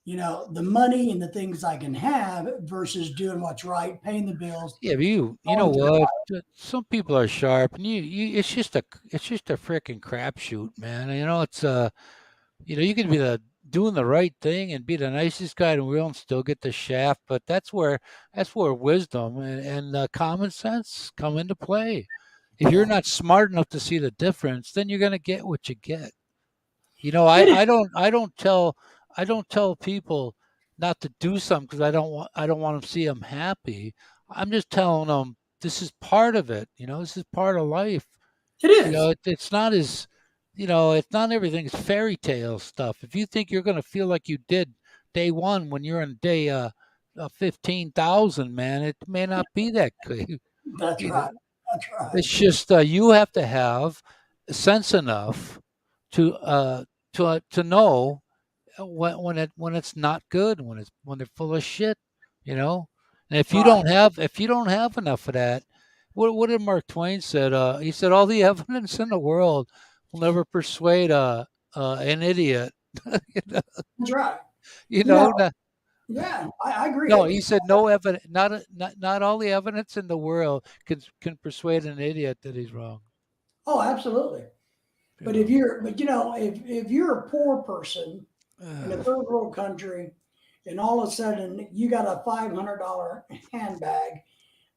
the money and the things I can have versus doing what's right, paying the bills, Yeah, but you know going through what? life. Some people are sharp, and it's just a freaking crapshoot, man. You can be doing the right thing and be the nicest guy in the world and still get the shaft, but that's where wisdom and common sense come into play. If you're Yeah, not smart enough to see the difference, then you're gonna get what you get. You know, I, it is. I don't I don't tell people not to do something because I don't want to see them happy. I'm just telling them this is part of it. This is part of life. It is. It's not as it's not everything's fairy tale stuff. If you think you're going to feel like you did day one when you're on day 15,000, man, it may not be that good. That's You know, right. That's right. it's just you have to have sense enough to know when it's not good, when they're full of shit, you know. And Right. if you don't have enough of that, what did Mark Twain said? He said all the evidence in the world will never persuade an idiot. you know, That's right. you You know, know. Not, yeah, I agree. no, he said no evidence. Not all the evidence in the world can persuade an idiot that he's wrong. Oh, absolutely. You But if know. you're, but if you're a poor person in a third world country, and all of a sudden you got a $500 handbag,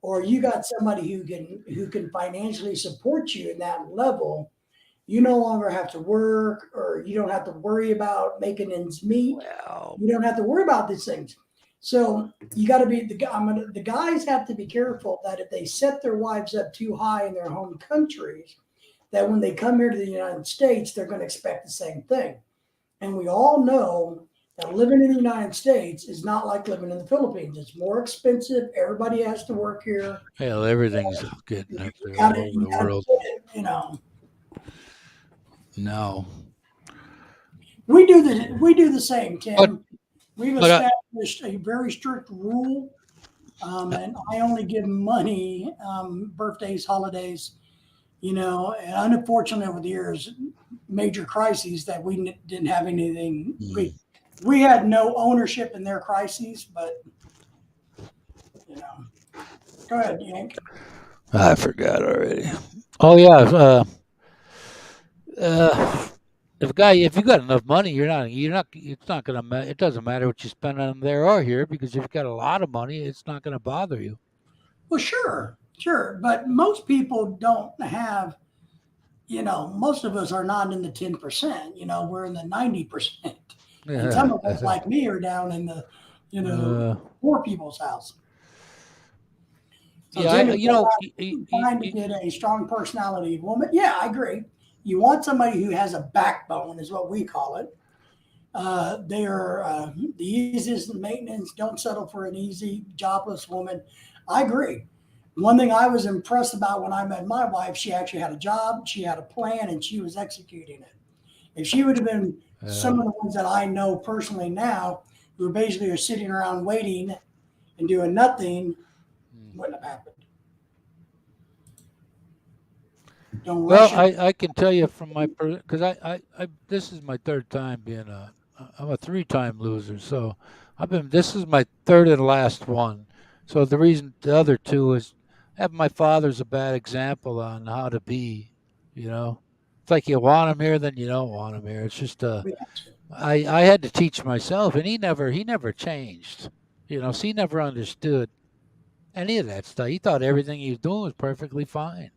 or you got somebody who can financially support you in that level, you no longer have to work, or you don't have to worry about making ends meet. Well, You don't have to worry about these things. So you got to be the guys have to be careful that if they set their wives up too high in their home countries, that when they come here to the United States, they're going to expect the same thing. And we all know that living in the United States is not like living in the Philippines. It's more expensive. Everybody has to work here. hell, everything's getting up You there got all to over you the got to world put it. now. We do the same, Tim. We've but established a very strict rule, and I only give money, birthdays, holidays, and unfortunately over the years, major crises that we didn't have anything. We had no ownership in their crises, but you know, go ahead, Yank. I forgot already. Oh yeah. Uh, if you got enough money, it's not gonna it doesn't matter what you spend on there or here, because if you've got a lot of money, it's not gonna bother you. Well, sure, but most people don't have. Most of us are not in the 10%. We're in the 90%, and some of us, like me, are down in the, uh, poor people's house. So yeah, Tim is trying to y- get a strong personality woman. Yeah, I agree. You want somebody who has a backbone, is what we call it. They are the easiest in maintenance. Don't settle for an easy, jobless woman. I agree. One thing I was impressed about when I met my wife, she actually had a job, she had a plan, and she was executing it. If she would have been some of the ones that I know personally now, who basically are sitting around waiting and doing nothing, wouldn't have happened. Don't well, rush it. I can tell you from my because I this is my third time being I'm a three-time loser, so this is my third and last one. So the reason the other two is have my father's a bad example on how to be. You know, it's like you want him here, then you don't want him here. It's just I had to teach myself, and he never changed. So he never understood any of that stuff. He thought everything he was doing was perfectly fine.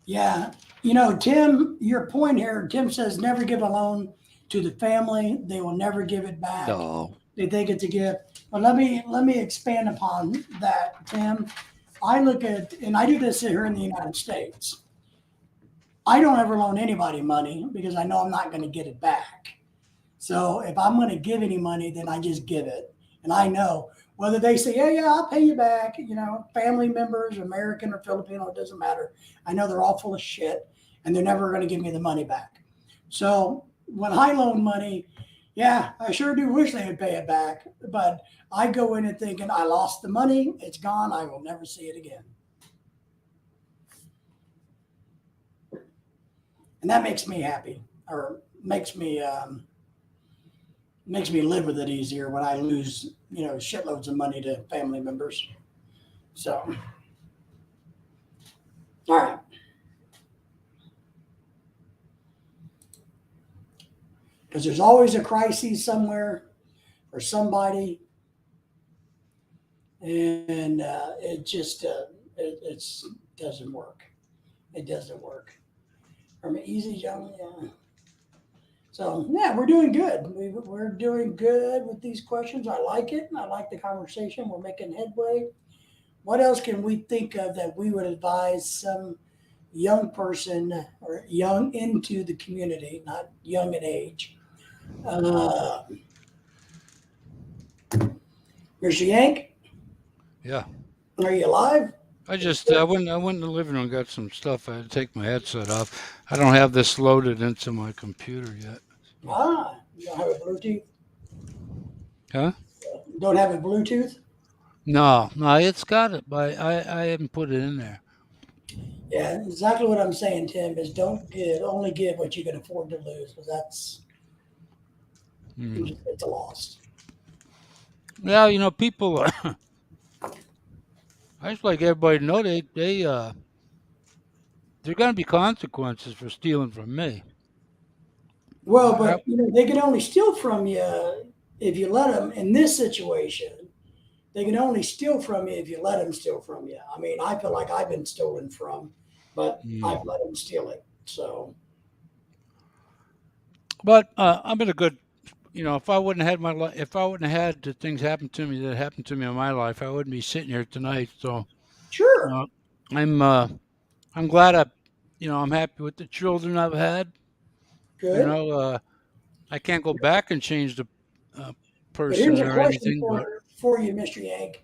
Yeah. Tim, your point here, Tim says never give a loan to the family. They will never give it back. No. They think it's a gift. But let me expand upon that, Tim. I look at, and I do this here in the United States. I don't ever loan anybody money because I know I'm not going to get it back. So if I'm going to give any money, then I just give it. And I know whether they say, yeah, I'll pay you back, family members, American or Filipino, it doesn't matter. I know they're all full of shit and they're never going to give me the money back. So when I loan money, yeah, I sure do wish they would pay it back. But I go in and thinking, I lost the money, it's gone, I will never see it again. And that makes me happy, or makes me live with it easier when I lose, shitloads of money to family members. So, all right. Because there's always a crisis somewhere for somebody, and it just it's doesn't work. It doesn't work. From an easy young, yeah. So yeah, we're doing good. We're doing good with these questions. I like it. I like the conversation. We're making headway. What else can we think of that we would advise some young person or young into the community, not young in age? Uh, Mr. Yank, Yeah. are you alive? I went in the living room and got some stuff. I had to take my headset off. I don't have this loaded into my computer yet. You don't have a Bluetooth? Huh? Don't have a Bluetooth? No, no, it's got it, but I haven't put it in there. Yeah, exactly what I'm saying, Tim, is don't give, only give what you can afford to lose, because that's, it's a loss. Yeah, people. I just like everybody to know there are going to be consequences for stealing from me. Well, I, but they can only steal from you if you let them. In this situation, they can only steal from you if you let them steal from you. I mean, I feel like I've been stolen from, but mm. I've let them steal it. So, But I'm in a good. If I wouldn't have had if I wouldn't have had the things happen to me that happened to me in my life, I wouldn't be sitting here tonight. So sure, uh, I'm uh, I'm glad I'm happy with the children I've had. You good. know, I can't go back and change the uh, But here's person a or question anything, but for you, Mr. Yank,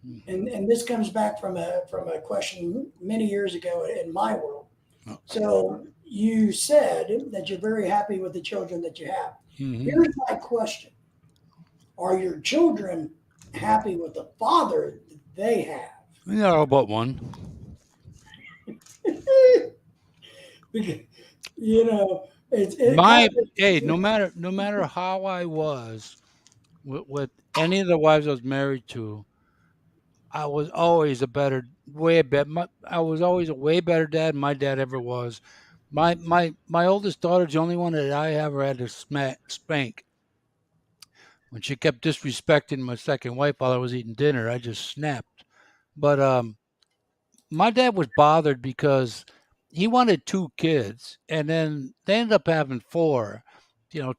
mm, and this comes back from a question many years ago in my world. oh, So you said that you're very happy with the children that you have. Mm-hmm. Here's my question: are your children happy with the father that they have? Yeah, all but one. Because, you know, it kind My of, hey, no matter how I was with any of the wives I was married to, I was always a better, way better. I was always a way better dad than my dad ever was. My oldest daughter's the only one that I ever had to spank. When she kept disrespecting my second wife while I was eating dinner, I just snapped. But my dad was bothered because he wanted two kids, and then they ended up having four.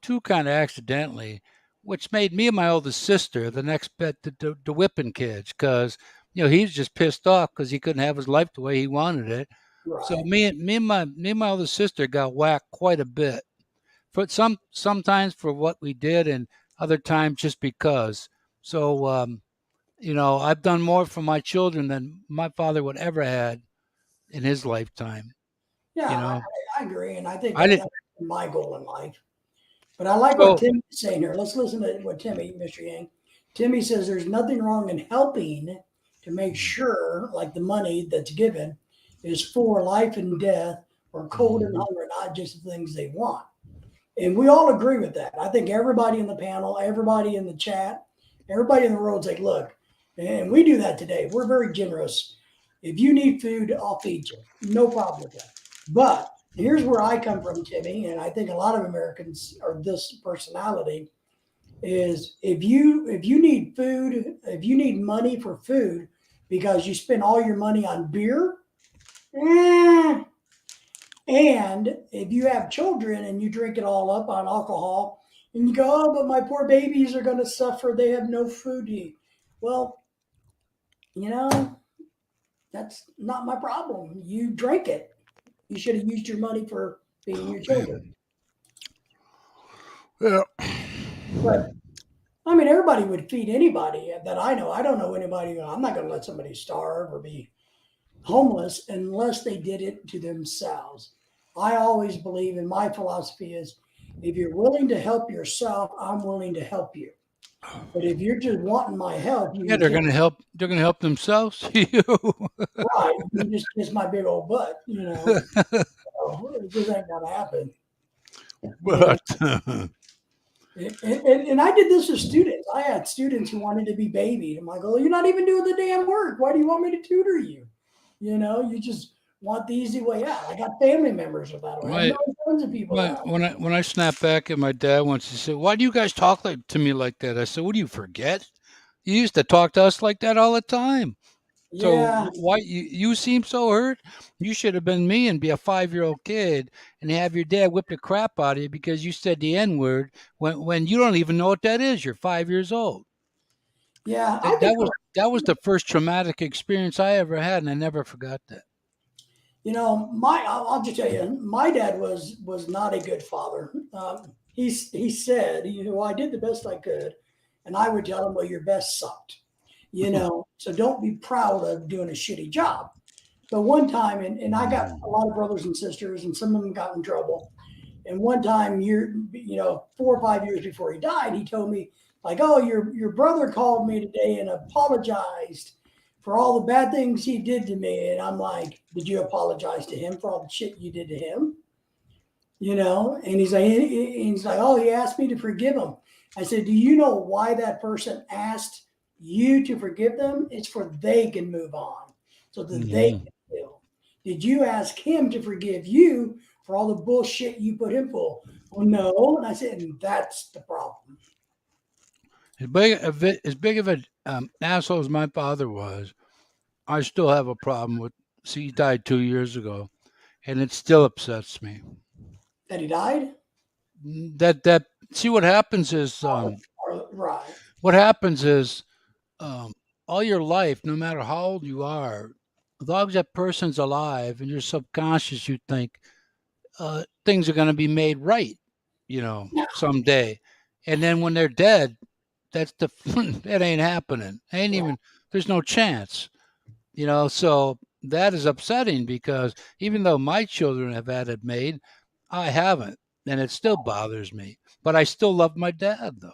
Two kind of accidentally, which made me and my oldest sister the next bet to whipping kids because he's just pissed off because he couldn't have his life the way he wanted it. So right. me and my oldest sister got whacked quite a bit for sometimes for what we did, and other times just because. So I've done more for my children than my father would ever had in his lifetime. Yeah, You I, know, I agree. And I think I didn't. that's my goal in life. But I like what So Timmy's saying here. Let's listen to what Timmy, Mr. Yang. Timmy says there's nothing wrong in helping to make sure, like the money that's given, is for life and death or cold and Mhm. hunger, not just the things they want. And we all agree with that. I think everybody in the panel, everybody in the chat, everybody in the world's like, look, and we do that today. We're very generous. If you need food, I'll feed you. No problem with that. But here's where I come from, Timmy, and I think a lot of Americans are this personality is if you need food, if you need money for food because you spend all your money on beer, eh, and if you have children and you drink it all up on alcohol and you go, oh, but my poor babies are going to suffer. They have no food to eat. Well, you know, that's not my problem. You drink it. You should have used your money for feeding your children. Yeah. But I mean, everybody would feed anybody that I know. I don't know anybody. I'm not going to let somebody starve or be homeless unless they did it to themselves. I always believe in my philosophy is if you're willing to help yourself, I'm willing to help you. But if you're just wanting my help, you Yeah, can they're kiss gonna help. They're gonna help themselves. You. right. You can just kiss my big old butt, you know. So it just ain't gonna happen, you know. But And I did this with students. I had students who wanted to be babied. I'm like, oh, you're not even doing the damn work. Why do you want me to tutor you? You just want the easy way out. I got family members that way. I've my known tons of people my that way. when I snapped back at my dad once, he said, "Why do you guys talk to me like that?" I said, "What do you forget? You used to talk to us like that all the time. So Yeah, why you seem so hurt? You should have been me and be a 5-year-old kid and have your dad whip the crap out of you because you said the N word when you don't even know what that is. You're 5 years old." yeah. I That, think that was that was the first traumatic experience I ever had, and I never forgot that. I'll just tell you, my dad was not a good father. He said, well, I did the best I could, and I would tell him, well, your best sucked. So don't be proud of doing a shitty job. But one time, and I got a lot of brothers and sisters, and some of them got in trouble. And one time, 4 or 5 years before he died, he told me, like, oh, your brother called me today and apologized for all the bad things he did to me. And I'm like, did you apologize to him for all the shit you did to him? And he's like, oh, he asked me to forgive him. I said, do you know why that person asked you to forgive them? It's for they can move on, so that they Hmm. can heal. Did you ask him to forgive you for all the bullshit you put him for? Oh no. And I said, and that's the problem. As big of an asshole as my father was, I still have a problem with. See, he died 2 years ago, and it still upsets me. That he died? That see what happens is Right. what happens is um, all your life, no matter how old you are, as long as that person's alive, in your subconscious, you think things are going to be made right, someday, and then when they're dead, that's the that ain't happening. Ain't Right. even there's no chance. So that is upsetting because even though my children have had it made, I haven't, and it still bothers me. But I still love my dad, though.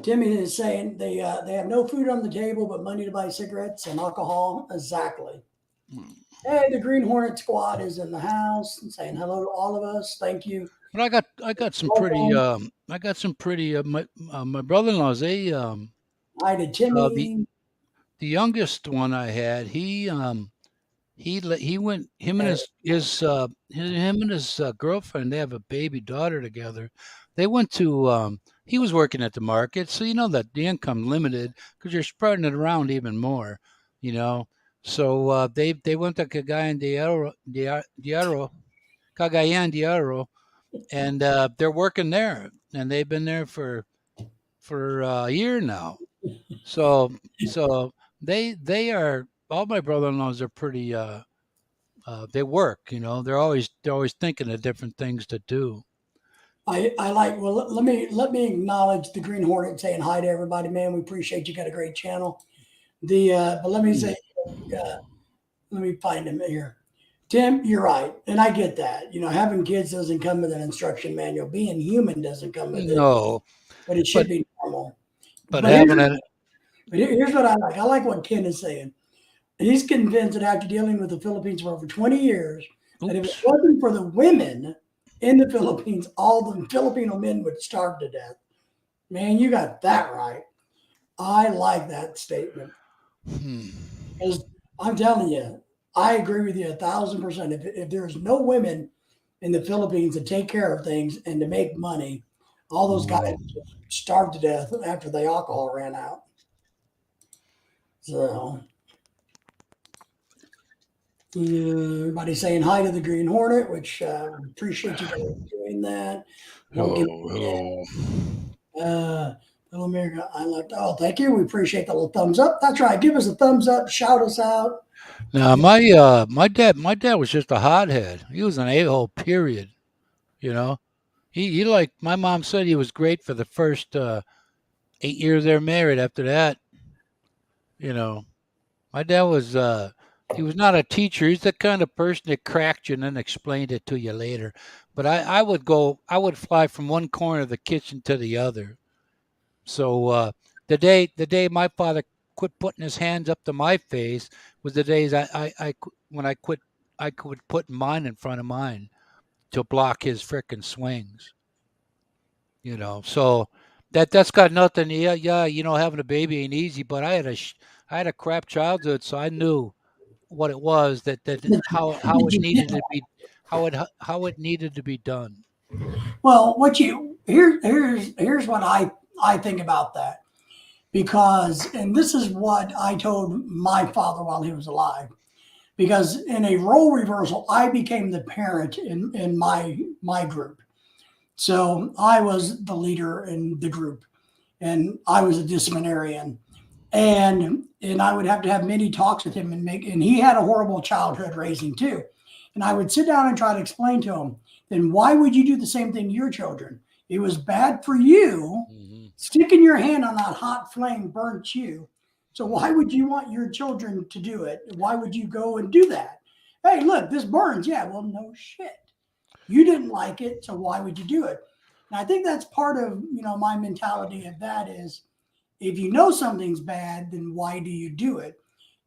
Timmy is saying they have no food on the table but money to buy cigarettes and alcohol. Exactly. Mm. Hey, the Green Hornet Squad is in the house and saying hello to all of us. Thank you. But I got some pretty my brother-in-law's Hi to uh the Timmy. the youngest one I had, he went him and Uh, his girlfriend, they have a baby daughter together. They went to he was working at the market, so you know that the income limited because you're spreading it around even more, you know. So they went to Cagayan de Oro, and they're working there, and they've been there for a year now. So so they are all my brother-in-laws are pretty they work, you know. They're always thinking of different things to do. I like well let me acknowledge the Green Hornet saying hi to everybody, man. We appreciate you. Got a great channel. The but let me Hmm. say let me find him here. Tim, you're right, and I get that. You know, having kids doesn't come with an instruction manual. Being human doesn't come with it, No, but it but should be normal. but But here's having it. here's what I like. I like what Ken is saying. He's convinced that after dealing with the Philippines for over 20 years, that if it Oops. wasn't for the women in the Philippines, all the Filipino men would starve to death. Man, you got that right. I like that statement Hmm. because I'm telling you, I agree with you 1,000%. If there's no women in the Philippines to take care of things and to make money, all those guys No. just starved to death after the alcohol ran out. So everybody saying hi to the Green Hornet, which appreciate you guys doing that. We'll get Hello, hello. Little America. I like. Oh, thank you. We appreciate the little thumbs up. That's right. Give us a thumbs up. Shout us out. Now my dad was just a hothead. He was an a-hole, period. You know, he like my mom said he was great for the first 8 years they're married. After that, you know, my dad was he was not a teacher. He's the kind of person that cracked you and then explained it to you later. But I would fly from one corner of the kitchen to the other. So the day my father quit putting his hands up to my face was the days when I could put mine in front of mine to block his frickin' swings. You know, so that's got nothing. Yeah, yeah. You know, having a baby ain't easy, but I had a crap childhood, so I knew what it was that how Did it you get needed to be how it needed to be done. well? What you here's what I think about that because and this is what I told my father while he was alive. Because in a role reversal, I became the parent in my group. So I was the leader in the group, and I was a disciplinarian. And I would have to have many talks with him and he had a horrible childhood raising too. And I would sit down and try to explain to him, then why would you do the same thing to your children? It was bad for you. Hmm. Sticking your hand on that hot flame burnt you. So why would you want your children to do it? Why would you go and do that? Hey, look, this burns. Yeah, well, no shit. You didn't like it, so why would you do it? And I think that's part of my mentality of that is if you know something's bad, then why do you do it?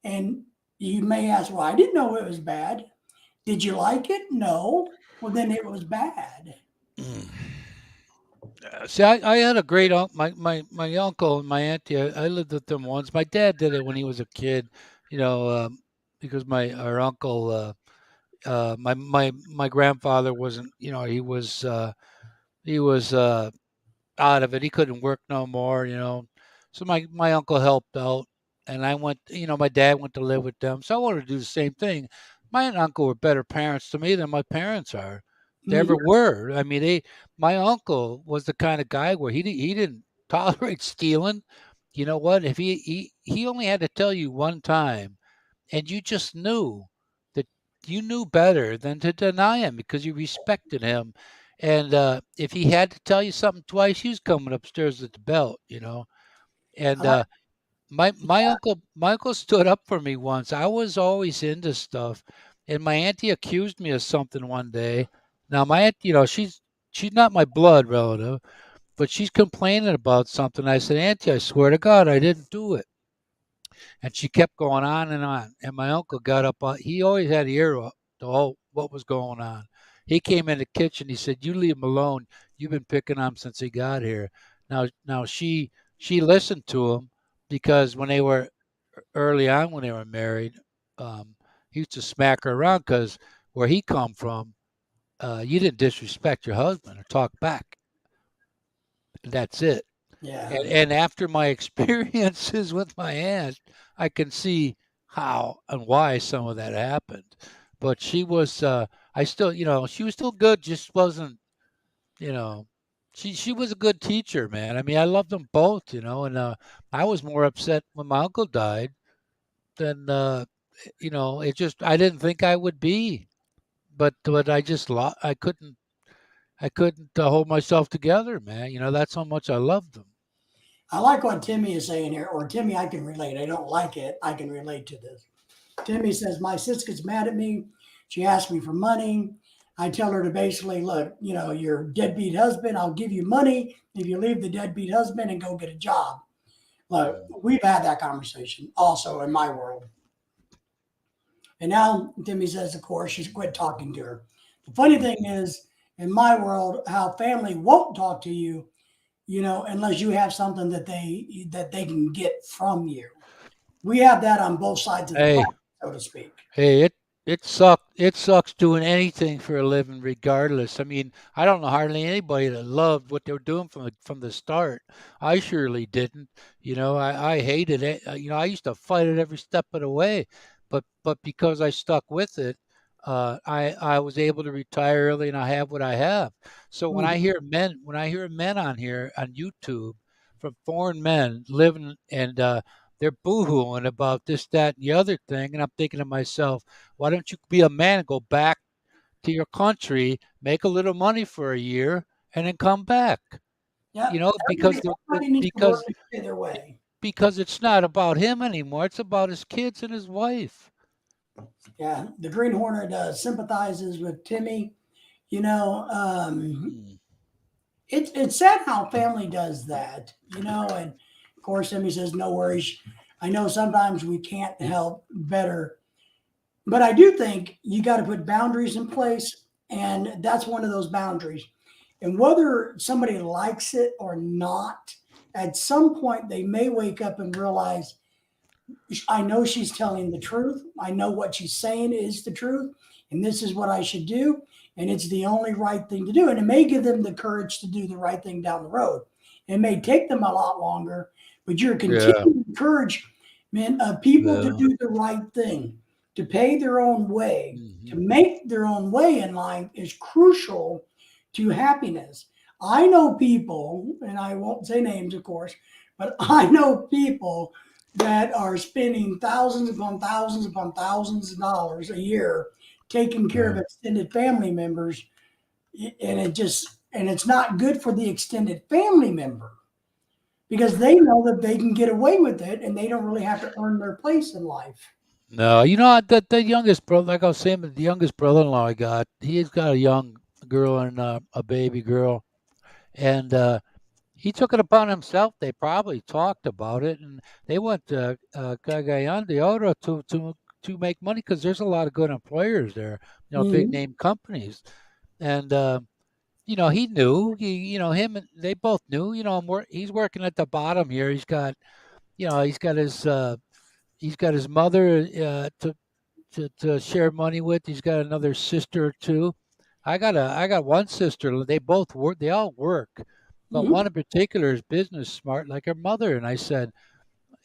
And you may ask, well, I didn't know it was bad. Did you like it? No. Well, then it was bad. See, I had a great my uncle and my auntie. I lived with them once. My dad did it when he was a kid, you know, because my our uncle, my grandfather wasn't, you know, he was out of it. He couldn't work no more, you know. So my uncle helped out, and I went. You know, my dad went to live with them. So I wanted to do the same thing. My aunt and uncle were better parents to me than my parents are. They ever Mhm. were. I mean, they. My uncle was the kind of guy where he didn't tolerate stealing. You know what? If he only had to tell you one time, and you just knew that you knew better than to deny him because you respected him. And if he had to tell you something twice, he was coming upstairs with the belt, you know. I And like my uncle stood up for me once. I was always into stuff, and my auntie accused me of something one day. Now my aunt, she's not my blood relative, but she's complaining about something. I said, Auntie, I swear to God, I didn't do it. And she kept going on and on. And my uncle got up on, he always had the ear up to all what was going on. He came in the kitchen. He said, "You leave him alone. You've been picking on him since he got here." Now she listened to him because when they were early on when they were married, he used to smack her around because where he come from, you didn't disrespect your husband or talk back. That's it. Yeah. And after my experiences with my aunt, I can see how and why some of that happened. But she was, I still, she was still good, just wasn't, you know, she was a good teacher, man. I mean, I loved them both, and I was more upset when my uncle died than, it just, I didn't think I would be, but I just, I couldn't hold myself together, man. That's how much I loved them. I like what Timmy is saying here, or Timmy, I can relate. I don't like it. I can relate to this. Timmy says, my sister gets mad at me. She asks me for money. I tell her to basically, look, your deadbeat husband, I'll give you money if you leave the deadbeat husband and go get a job. Look, Mm. we've had that conversation also in my world. And now Timmy says, of course, she's quit talking to her. The funny thing is, in my world, how family won't talk to you, unless you have something that they can get from you. We have that on both sides of the Hey, fight, so to speak. Hey, it sucks doing anything for a living regardless. I mean, I don't know hardly anybody that loved what they were doing from the start. I surely didn't. I hated it. I used to fight it every step of the way. But because I stuck with it, I was able to retire early and I have what I have. So when I hear men on here on YouTube from foreign men living and they're boohooing about this, that, and the other thing. And I'm thinking to myself, why don't you be a man and go back to your country, make a little money for a year, and then come back? Yeah, Because everybody needs to work and pay their way. because it's not about him anymore. It's about his kids and his wife. Yeah, the Green Hornet sympathizes with Timmy. You know, Mm. it's sad how family does that. And of course, Timmy says, "No worries. I know sometimes we can't help better, but I do think you got to put boundaries in place, and that's one of those boundaries. And whether somebody likes it or not, at some point they may wake up and realize I know she's telling the truth. I know what she's saying is the truth, and this is what I should do, and it's the only right thing to do. And it may give them the courage to do the right thing down the road. It may take them a lot longer, but you're Yeah. continuing to encourage people to Yeah. do the right thing, to pay their own way, to Hmm. make their own way in life is crucial to happiness. I know people, and I won't say names, of course, but I know people that are spending thousands upon thousands of dollars a year taking care of Yeah. extended family members, and it's not good for the extended family member because they know that they can get away with it and they don't really have to earn their place in life. No, the youngest brother, like I was saying, the youngest brother-in-law I got, he's got a young girl and a baby girl, and he took it upon himself. They probably talked about it, and they went to Cagayan de Oro to make money because there's a lot of good employers there, big Mhm. name companies. And he knew him and they both knew. He's working at the bottom here. He's got his mother to share money with. He's got another sister or two. I got one sister. They both work. They all work, but one Mhm. in particular is business smart like her mother. And I said,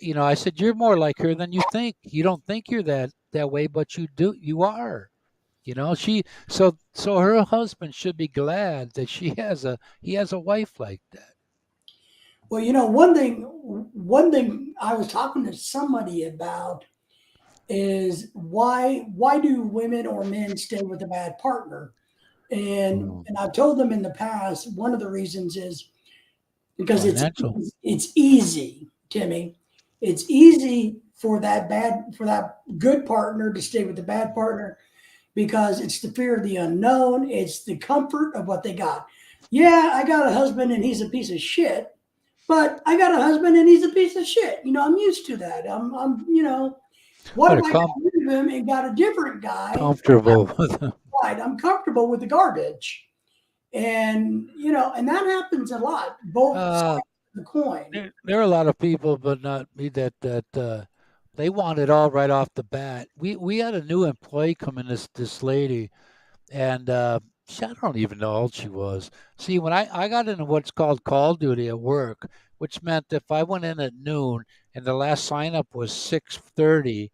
you're more like her than you think. You don't think you're that way, but you do. You are. So her husband should be glad that he has a wife like that. Well, one thing I was talking to somebody about is why do women or men stay with a bad partner? And Mm. and I've told them in the past one of the reasons is because it's Financial. it's easy, Timmy. it's easy for that good partner to stay with the bad partner because it's the fear of the unknown. It's the comfort of what they got. Yeah, I got a husband and he's a piece of shit, but I got a husband and he's a piece of shit. I'm used to that. What What if a I got rid of him and got a different guy? comfortable with them. Right, I'm comfortable with the garbage, and that happens a lot. Both sides Uh, of the coin. there are a lot of people, but not me, that they want it all right off the bat. We had a new employee come in, this lady, and I don't even know how old she was. See, when I got into what's called call duty at work, which meant if I went in at noon and the last sign up was 6:30,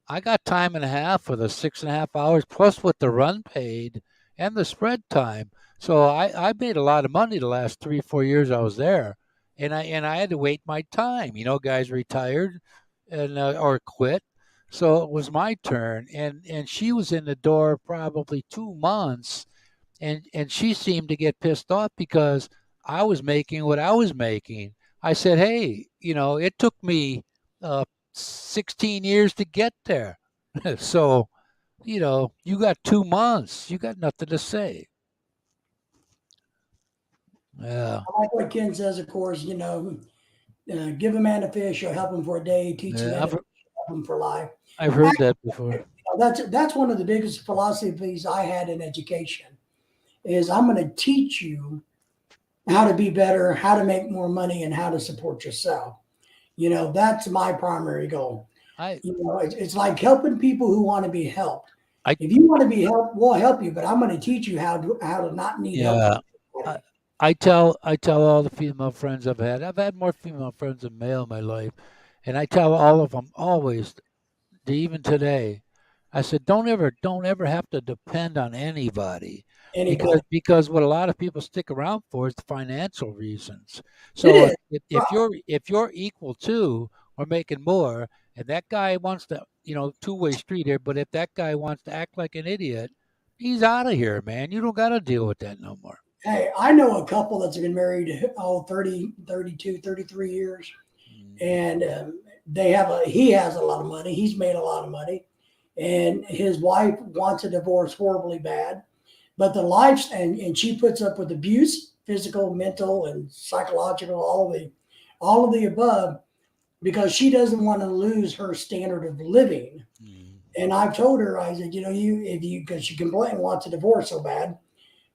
I got time and a half for the 6.5 hours plus what the run paid and the spread time. So I made a lot of money the last 3 4 years I was there, and I had to wait my time. Guys retired and or quit, so it was my turn. And she was in the door probably 2 months, and she seemed to get pissed off because I was making what I was making. I said, "Hey, it took me 16 years to get there, so you got 2 months. You got nothing to say." Yeah, I like what Ken says, of course. Give a man a fish, you'll help him for a day. Teach a yeah, man to fish, you'll help him for life. I've heard that before. That's one of the biggest philosophies I had in education. Is I'm going to teach you how to be better, how to make more money, and how to support yourself. That's my primary goal. I It's like helping people who want to be helped. I If you want to be helped, we'll help you, but I'm going to teach you how to not need help. yeah. I, I tell all the female friends I've had. I've had more female friends than male in my life, and I tell all of them always, even today, I said, don't ever have to depend on anybody, because Anybody. what a lot of people stick around for is the financial reasons. It So is. if you're equal to or making more, and that guy wants to, two-way street here, but if that guy wants to act like an idiot, he's out of here, man. You don't got to deal with that no more. Hey, I know a couple that's been married 30, 32, 33 years, Mm, and he has a lot of money. He's made a lot of money, and his wife wants a divorce horribly bad. But the life and she puts up with abuse, physical, mental, and psychological, all of the above, because she doesn't want to lose her standard of living. mm. And I've told her, I said, because she complained, wants a divorce so bad.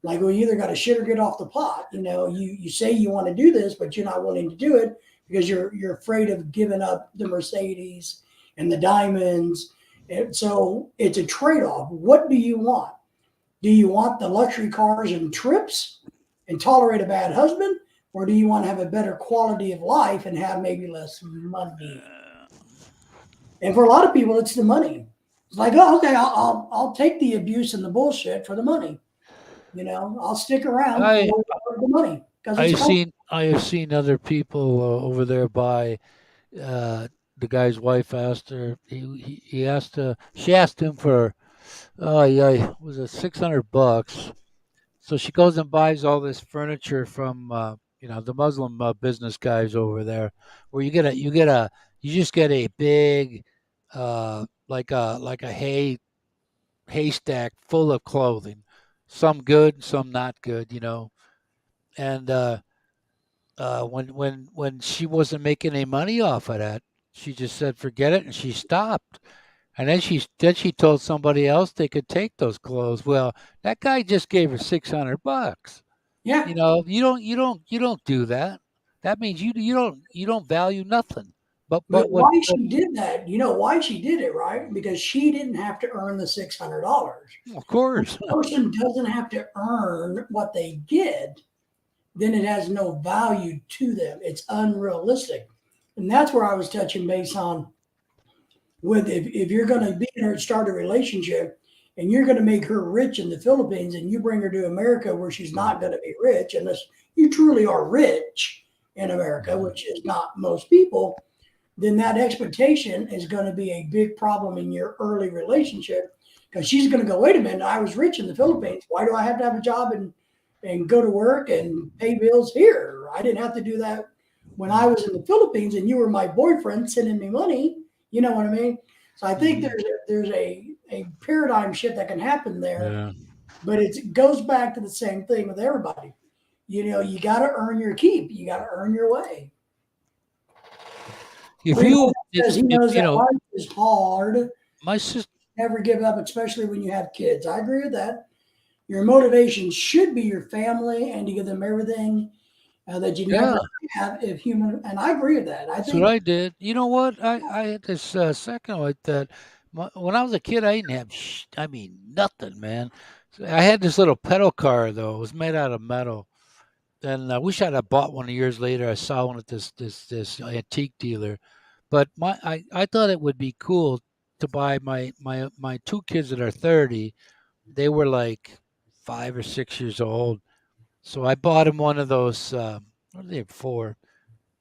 Like, well, you either got to shit or get off the pot. You say you want to do this, but you're not willing to do it because you're afraid of giving up the Mercedes and the diamonds. And so it's a trade off. What do you want? Do you want the luxury cars and trips and tolerate a bad husband? Or do you want to have a better quality of life and have maybe less money? And for a lot of people, it's the money. It's like, oh, okay, I'll take the abuse and the bullshit for the money. I'll stick around I for the money because it's comfortable. I have seen other people over there by. The guy's wife asked her. He asked her. She asked him for. Oh yeah, was it $600? So she goes and buys all this furniture from the Muslim business guys over there, where you just get a big like a haystack full of clothing, some good, some not good, and when she wasn't making any money off of that, she just said forget it, and she stopped. And then she told somebody else they could take those clothes. Well, that guy just gave her $600. Yeah. You don't do that. That means you don't value nothing. But But what why what she did that, why she did it, right? Because she didn't have to earn the $600. of When course. a person doesn't have to earn what they get, then it has no value to them. It's unrealistic. And that's where I was touching base on with if you're going to be in her start a relationship and you're going to make her rich in the Philippines and you bring her to America where she's not going to be rich unless you truly are rich in America, which is not most people, then that expectation is going to be a big problem in your early relationship because she's going to go, wait a minute, I was rich in the Philippines. Why do I have to have a job and go to work and pay bills here? I didn't have to do that when I was in the Philippines and you were my boyfriend sending me money. You know what I mean? So I think Mhm. there's a paradigm shift that can happen there, Yeah. but it goes back to the same thing with everybody. You know, you got to earn your keep. You got to earn your way. If Green you, Hornet says he if knows you that know, life is hard. my sister, Never give up, especially when you have kids. I agree with that. Your motivation should be your family and to give them everything that you yeah, never have if human. And I agree with that. I that's what think, I did. You know what? I had this second like that. When I was a kid, I didn't have, I mean, nothing, man. So I had this little pedal car though. It was made out of metal. And I wish I'd have bought one years later. I saw one at this antique dealer, but I thought it would be cool to buy my two kids that are 30. They were like 5 or 6 years old, so I bought them one of those. What are they for?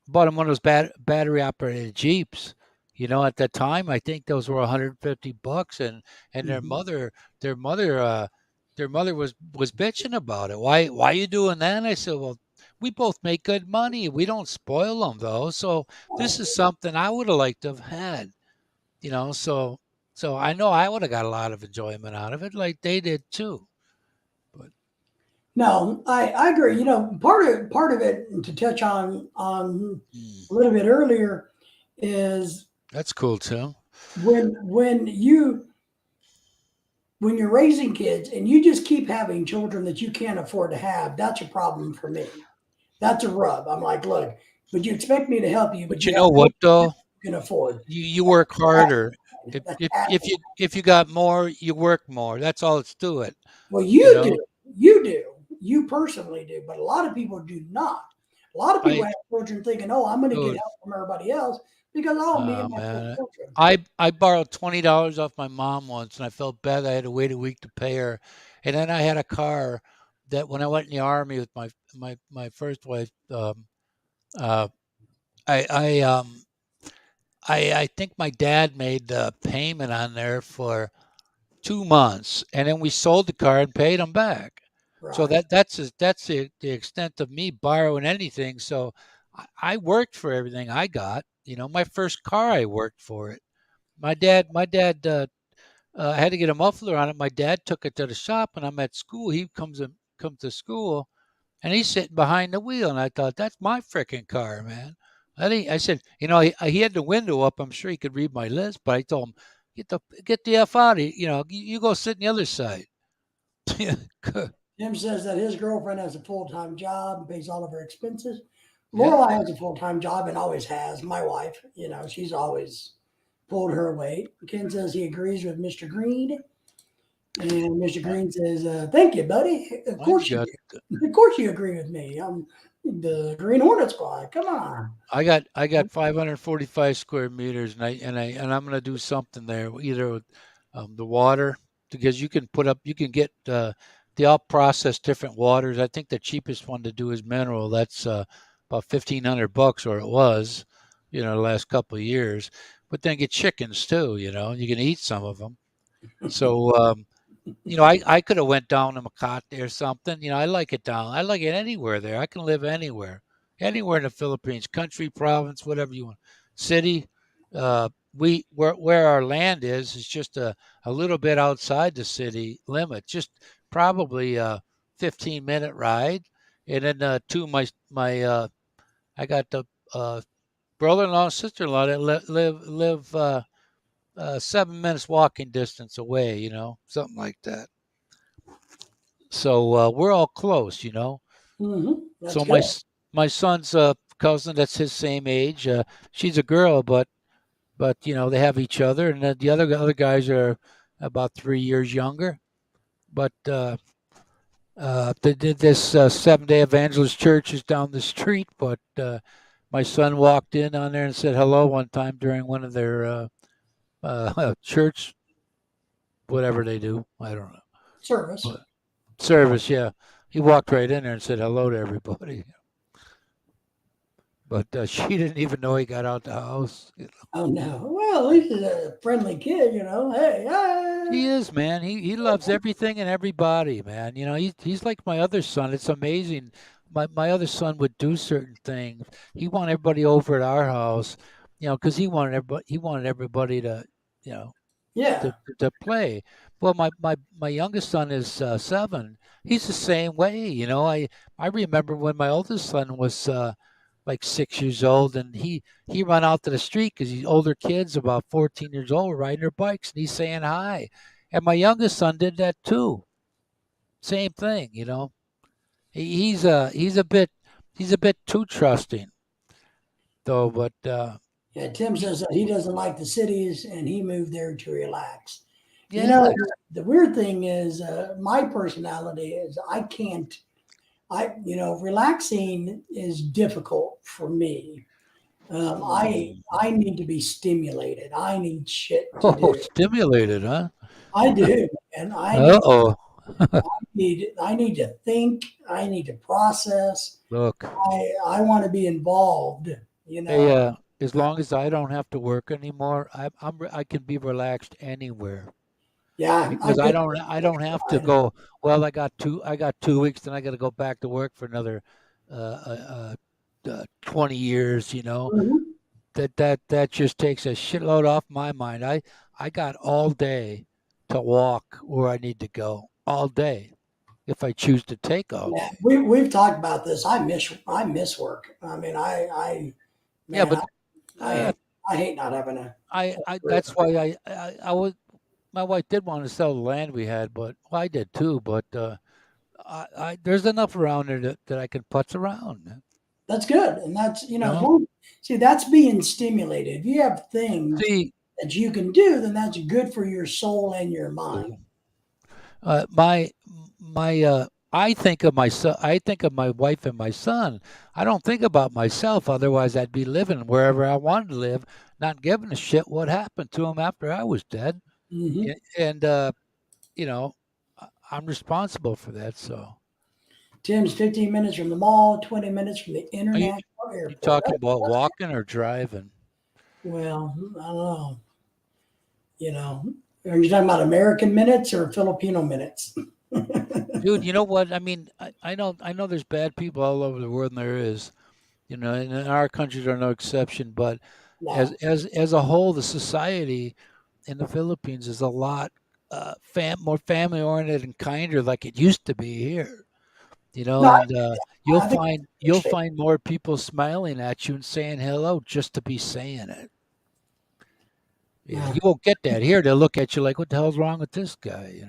Bought him one of those battery operated Jeeps. You know, at the time, I think those were 150 bucks, and mhm. their mother was bitching about it. Why you doing that? And I said, well, we both make good money. We don't spoil them though. So this is something I would have liked to have had. You know, so I know I would have got a lot of enjoyment out of it, like they did too. But No, I agree. You know, part of it and to touch on a mm, little bit earlier is that's cool too. when when you're raising kids and you just keep having children that you can't afford to have, that's a problem for me. That's a rub. I'm like, look, but you expect me to help you, but But you you have know more what than though? you can afford. You work harder. If That's if bad. if you got more, you work more. That's all it's to it. Well, You you know, do. You do. You personally do. But a lot of people do not. A lot of people I have children thinking, oh, I'm going to get dude, help from everybody else because, oh, me and my four man, children. I borrowed $20 off my mom once, and I felt bad. I had to wait a week to pay her, and then I had a car that when I went in the army with my first wife, uh, I I um I think my dad made the payment on there for 2 months, and then we sold the car and paid them back. So Right. that's the extent of me borrowing anything. So I worked for everything I got. You know, my first car, I worked for it. My dad had to get a muffler on it. My dad took it to the shop, and I'm at school. He comes to school, and he's sitting behind the wheel, and I thought that's my freaking car, man. I said, you know, he had the window up. I'm sure he could read my list, but I told him, get the f out of here. You know, you go sit on the other side. Yeah, good. Tim says that his girlfriend has a full time job and pays all of her expenses. Yeah, Lorelai has a full time job and always has. My wife, you know, she's always pulled her weight. Ken says he agrees with Mr. Green. And Mr. I, Green says, "Thank you, buddy. Of I've course you got do. Of course you agree with me. I'm the Green Hornet Squad. Come on." I got 545 square meters, and I'm gonna do something there, either with the water, because you can get they all process different waters. I think the cheapest one to do is mineral. That's about 1,500 bucks, or it was, you know, the last couple of years. But then get chickens too. You know, you can eat some of them. So you know, I could have went down to Makati or something. You know, I like it down. I like it anywhere there. I can live anywhere, anywhere in the Philippines, country, province, whatever you want, city. We where our land is just a little bit outside the city limit, just probably a 15-minute ride. And then two of my I got the uh, brother-in-law and sister-in-law that live 7 minutes walking distance away. You know, something like that. So we're all close, you know. That's So good. my son's cousin, that's his same age. She's a girl, but you know they have each other, and then the other guys are about 3 years younger. But this Seventh Day Evangelist Church is down the street. But my son walked in on there and said hello one time during one of their church, whatever they do. I don't know, Service. but service. Yeah, he walked right in there and said hello to everybody. But she didn't even know he got out the house. You know. Oh no. Well, at least he's a friendly kid, you know. Hey, He hey. is, man. He loves everything and everybody, man. You know, he's like my other son. It's amazing my other son would do certain things. He wanted everybody over at our house, because he wanted everybody to, you know, Yeah. to play. Well, my youngest son is 7. He's the same way. I remember when my oldest son was like 6 years old, and he run out to the street because he's older kids, about 14 years old, riding their bikes, and he's saying hi. And my youngest son did that too. Same thing. He's a bit too trusting though, but Yeah. Tim he, says that he doesn't like the cities and he moved there to relax. You yeah. know, the weird thing is, my personality is I can't, relaxing is difficult for me. Hmm. I need to be stimulated. I need shit to Oh, do. stimulated, huh? I do, and Uh-oh. I need to think. I need to process. Look, I want to be involved. You hey, know. as long as I don't have to work anymore, I can be relaxed anywhere Yeah, I because I could. don't I don't have to go. Well, I got 2 weeks, then I got to go back to work for another 20 years. Mhm. That just takes a shitload off my mind. I got all day to walk where I need to go all day if I choose to take all Yeah, day. we've talked about this. I miss work. I mean, Yeah, man, but I uh, I hate not having a I career. that's why I was my wife did want to sell the land we had, but well, I did too. But there's enough around there that I can putz around. That's good, and that's You as know, long, see, that's being stimulated. If you have things see, that you can do, then that's good for your soul and your mind. my I think of myself. I think of my wife and my son. I don't think about myself. Otherwise, I'd be living wherever I wanted to live, not giving a shit what happened to them after I was dead. Hmm. And you know, I'm responsible for that. So, Tim's 15 minutes from the mall, 20 minutes from the are you international you airport. talking about walking or driving? Well, I don't know. You know, are you talking about American minutes or Filipino minutes? Dude, you know what? I mean, I know there's bad people all over the world, and there is, and in our countries are no exception. But No, as a whole, the society in the Philippines is a lot more family oriented and kinder, like it used to be here. no, And you'll I think find you'll find more people smiling at you and saying hello just to be saying it. Yeah, uh, you won't get that here. They'll look at you like, "What the hell's wrong with this guy?"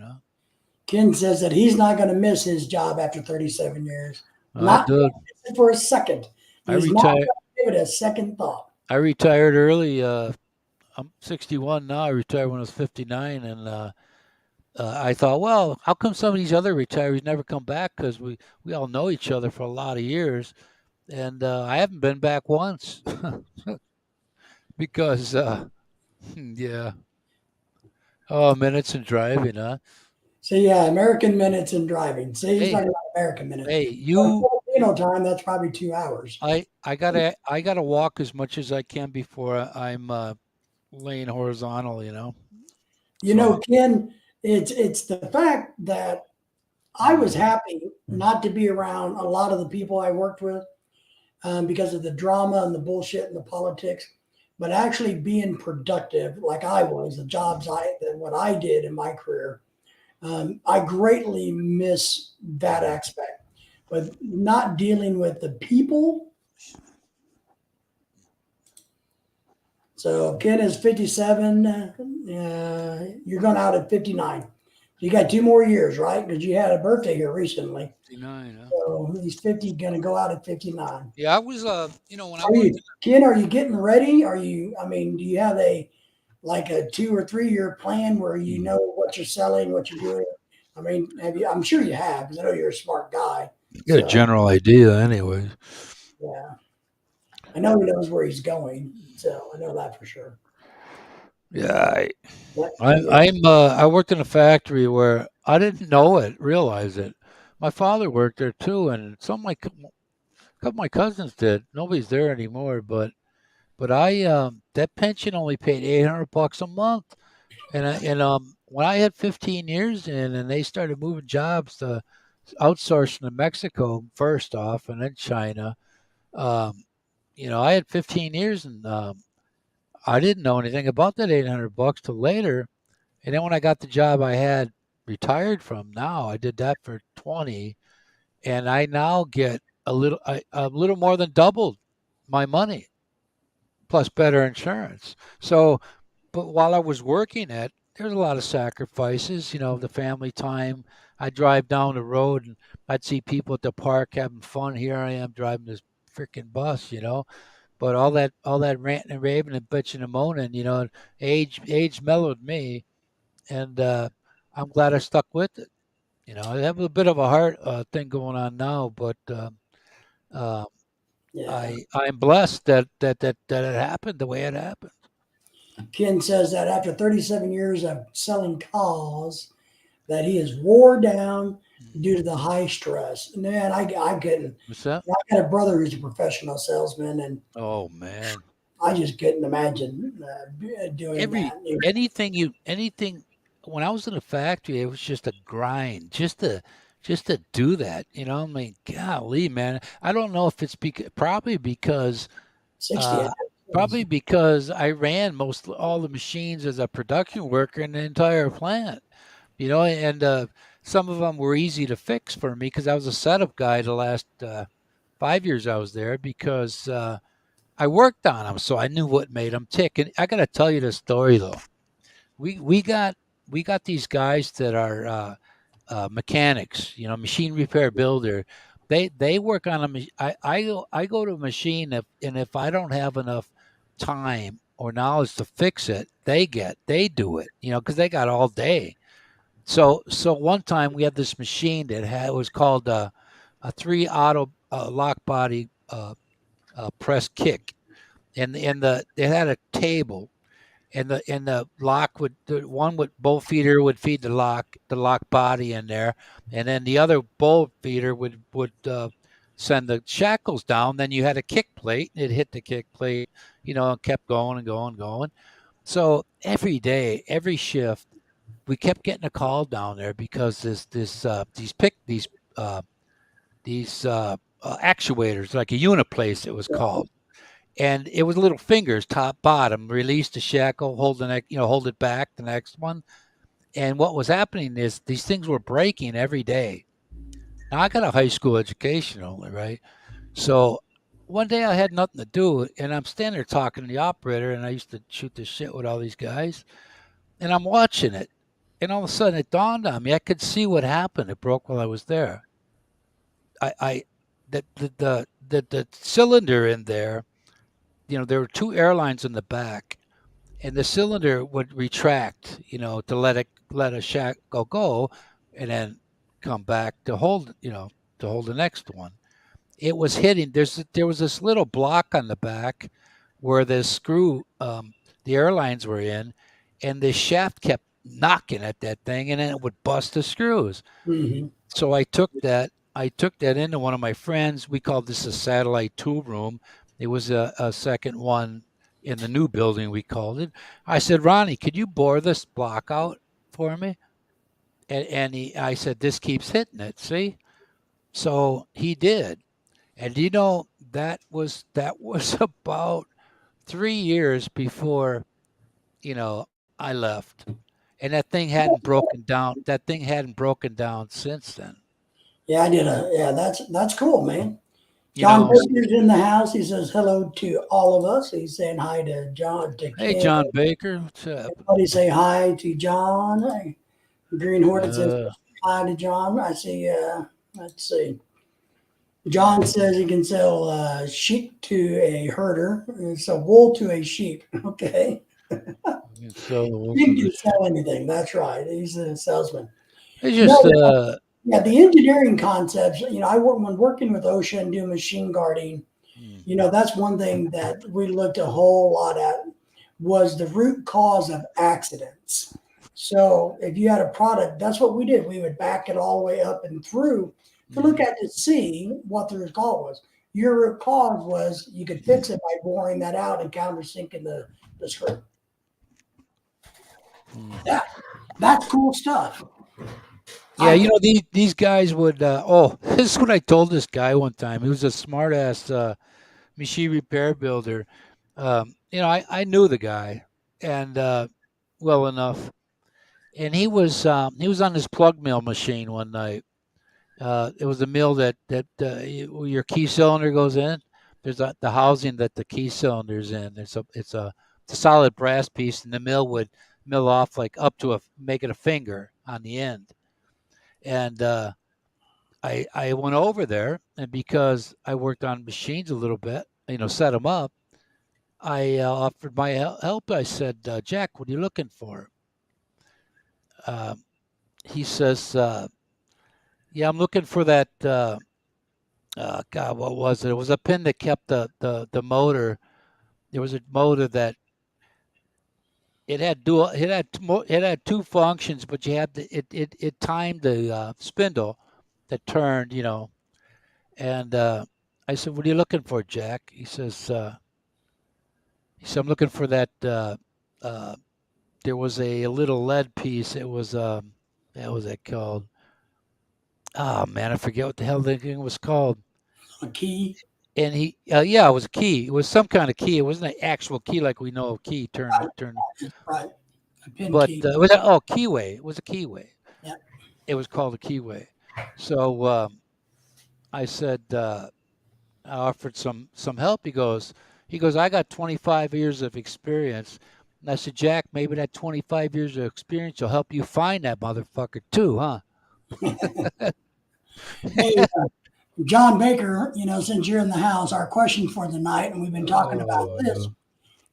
Ken says that he's not going to miss his job after 37 years. Not Dude, for a second. I He's not going retired. to give it a second thought. I retired early. I'm 61 now. I retired when I was 59, and I thought, well, how come some of these other retirees never come back? Because we all know each other for a lot of years, and I haven't been back once because, yeah, oh, minutes and driving, huh? So yeah, American minutes and driving. See, he's Hey, talking about American minutes. hey, But Filipino time, that's probably 2 hours. I gotta walk as much as I can before I'm laying horizontal, So, Ken, it's the fact that I was mm, happy not to be around a lot of the people I worked with, because of the drama and the bullshit and the politics, but actually being productive like I was, what I did in my career. I greatly miss that aspect, but not dealing with the people. So Ken is 57. You're going out at 59. You got 2 more years, right? Because you had a birthday here recently. 59, huh? So he's 50, going to go out at 59. Yeah, I was, when I Are worked. you, Ken, are you getting ready? I mean, do you have like a 2 or 3 year plan where you know what you're selling, what you're doing? I mean, I'm sure you have, because I know you're a smart guy. Get a So general idea, anyways. yeah, I know he knows where he's going. So I know that for sure. Yeah, But yeah, I worked in a factory where I didn't realize it. My father worked there too, and a couple of my cousins did. Nobody's there anymore, but I that pension only paid $800 a month, and when I had 15 years in, and they started moving jobs to outsourcing to Mexico first off, and then China. Um, I had 15 years, and I didn't know anything about that $800 till later. And then when I got the job I had retired from, now I did that for 20, and I now get a little more than doubled my money plus better insurance. So, but while I was working it, there's a lot of sacrifices, the family time. I drive down the road and I'd see people at the park having fun. Here I am driving this freaking bus. But all that ranting and raving and bitching and moaning, age mellowed me, and I'm glad I stuck with it. I have a bit of a heart thing going on now, but uh, Yeah. I'm blessed that it happened the way it happened. Ken says that after 37 years of selling cars, that he is wore down due to the high stress. Man, I couldn't. What's that? I got a brother who's a professional salesman, and Oh man. I just couldn't imagine doing Every that. anything when I was in the factory, it was just a grind, just to do that. I mean, golly, man. I don't know if it's Sixty uh, hours. probably because I ran most all the machines as a production worker in the entire plant. And some of them were easy to fix for me because I was a setup guy the last 5 years I was there because I worked on them, so I knew what made them tick. And I got to tell you the story though. We got these guys that are mechanics, machine repair builder. They work on a. I go to a machine if I don't have enough time or knowledge to fix it, they do it, because they got all day. So one time we had this machine that had it was called a three auto lock body press kick, and it had a table, and the lock the one with bolt feeder would feed the lock body in there, and then the other bolt feeder would send the shackles down. Then you had a kick plate, and it hit the kick plate, and kept going and going and going. So every day, every shift, we kept getting a call down there because uh, actuators, like a uniplace, it was called, and it was little fingers, top bottom, release the shackle, hold the neck, hold it back, the next one. And what was happening is these things were breaking every day. Now I got a high school education only, right? So one day I had nothing to do, and I'm standing there talking to the operator, and I used to shoot the shit with all these guys, and I'm watching it, and all of a sudden it dawned on me I could see what happened. It broke while I was there. I the cylinder in there, there were two airlines in the back, and the cylinder would retract, to let a shackle go, and then come back to hold the next one. It was hitting. There was this little block on the back where the screw, the airlines were in, and the shaft kept knocking at that thing, and then it would bust the screws. Hmm. So I took that into one of my friends. We called this a satellite tool room. It was a second one in the new building, we called it. I said, Ronnie, could you bore this block out for me? And I said, this keeps hitting it. See? So he did. And that was about 3 years before, I left. And that thing hadn't broken down. That thing hadn't broken down since then. Yeah, I did a. Yeah, that's cool, man. You John know, Baker's in the house. He says hello to all of us. He's saying hi to John, to Hey, Ken. John Baker, what's up? Everybody say hi to John. Hey, Green Hornet says Uh, hi to John. I see. Let's see. John says he can sell sheep to a herder. So wool to a sheep. Okay. so we'll He do can this. sell anything. That's right. He's a salesman. It's No, just, yeah, the engineering concepts, when working with OSHA and doing machine guarding, mhm, that's one thing that we looked a whole lot at was the root cause of accidents. So if you had a product, that's what we did. We would back it all the way up and through to look mhm, at to see what the root cause was. Your root cause was you could fix it by boring that out and countersinking the screw. mhm. Yeah, that's cool stuff. Yeah, I you think know these guys would. This is what I told this guy one time. He was a smart ass machine repair builder. You know, I knew the guy and well enough, and he was on his plug mill machine one night. It was a mill where your key cylinder goes in. There's the housing that the key cylinder's in. It's a solid brass piece, and the mill would mill off like up to make it a finger on the end. And I went over there, and because I worked on machines a little bit, you know, set them up. I offered my help. I said, Jack, what are you looking for? Um, he says, yeah, I'm looking for that. God, what was it? It was a pin that kept the motor. There was a motor that it had two functions, but you had it timed the spindle that turned, you know. And I said, "What are you looking for, Jack?" He said, "I'm looking for that." Uh, there was a little lead piece. It was what was it called? Oh man, I forget what the hell the thing was called. a key. And yeah, it was a key. It was some kind of key. It wasn't an actual key like we know a key turn. Right. A pin But key. it was keyway. It was a keyway. Yeah. It was called a keyway. So I said I offered some help. He goes. I got 25 years of experience. And I said, Jack, maybe that 25 years of experience will help you find that motherfucker too, huh? Hey, John Baker, since you're in the house, our question for the night, and we've been talking about Oh, this, no.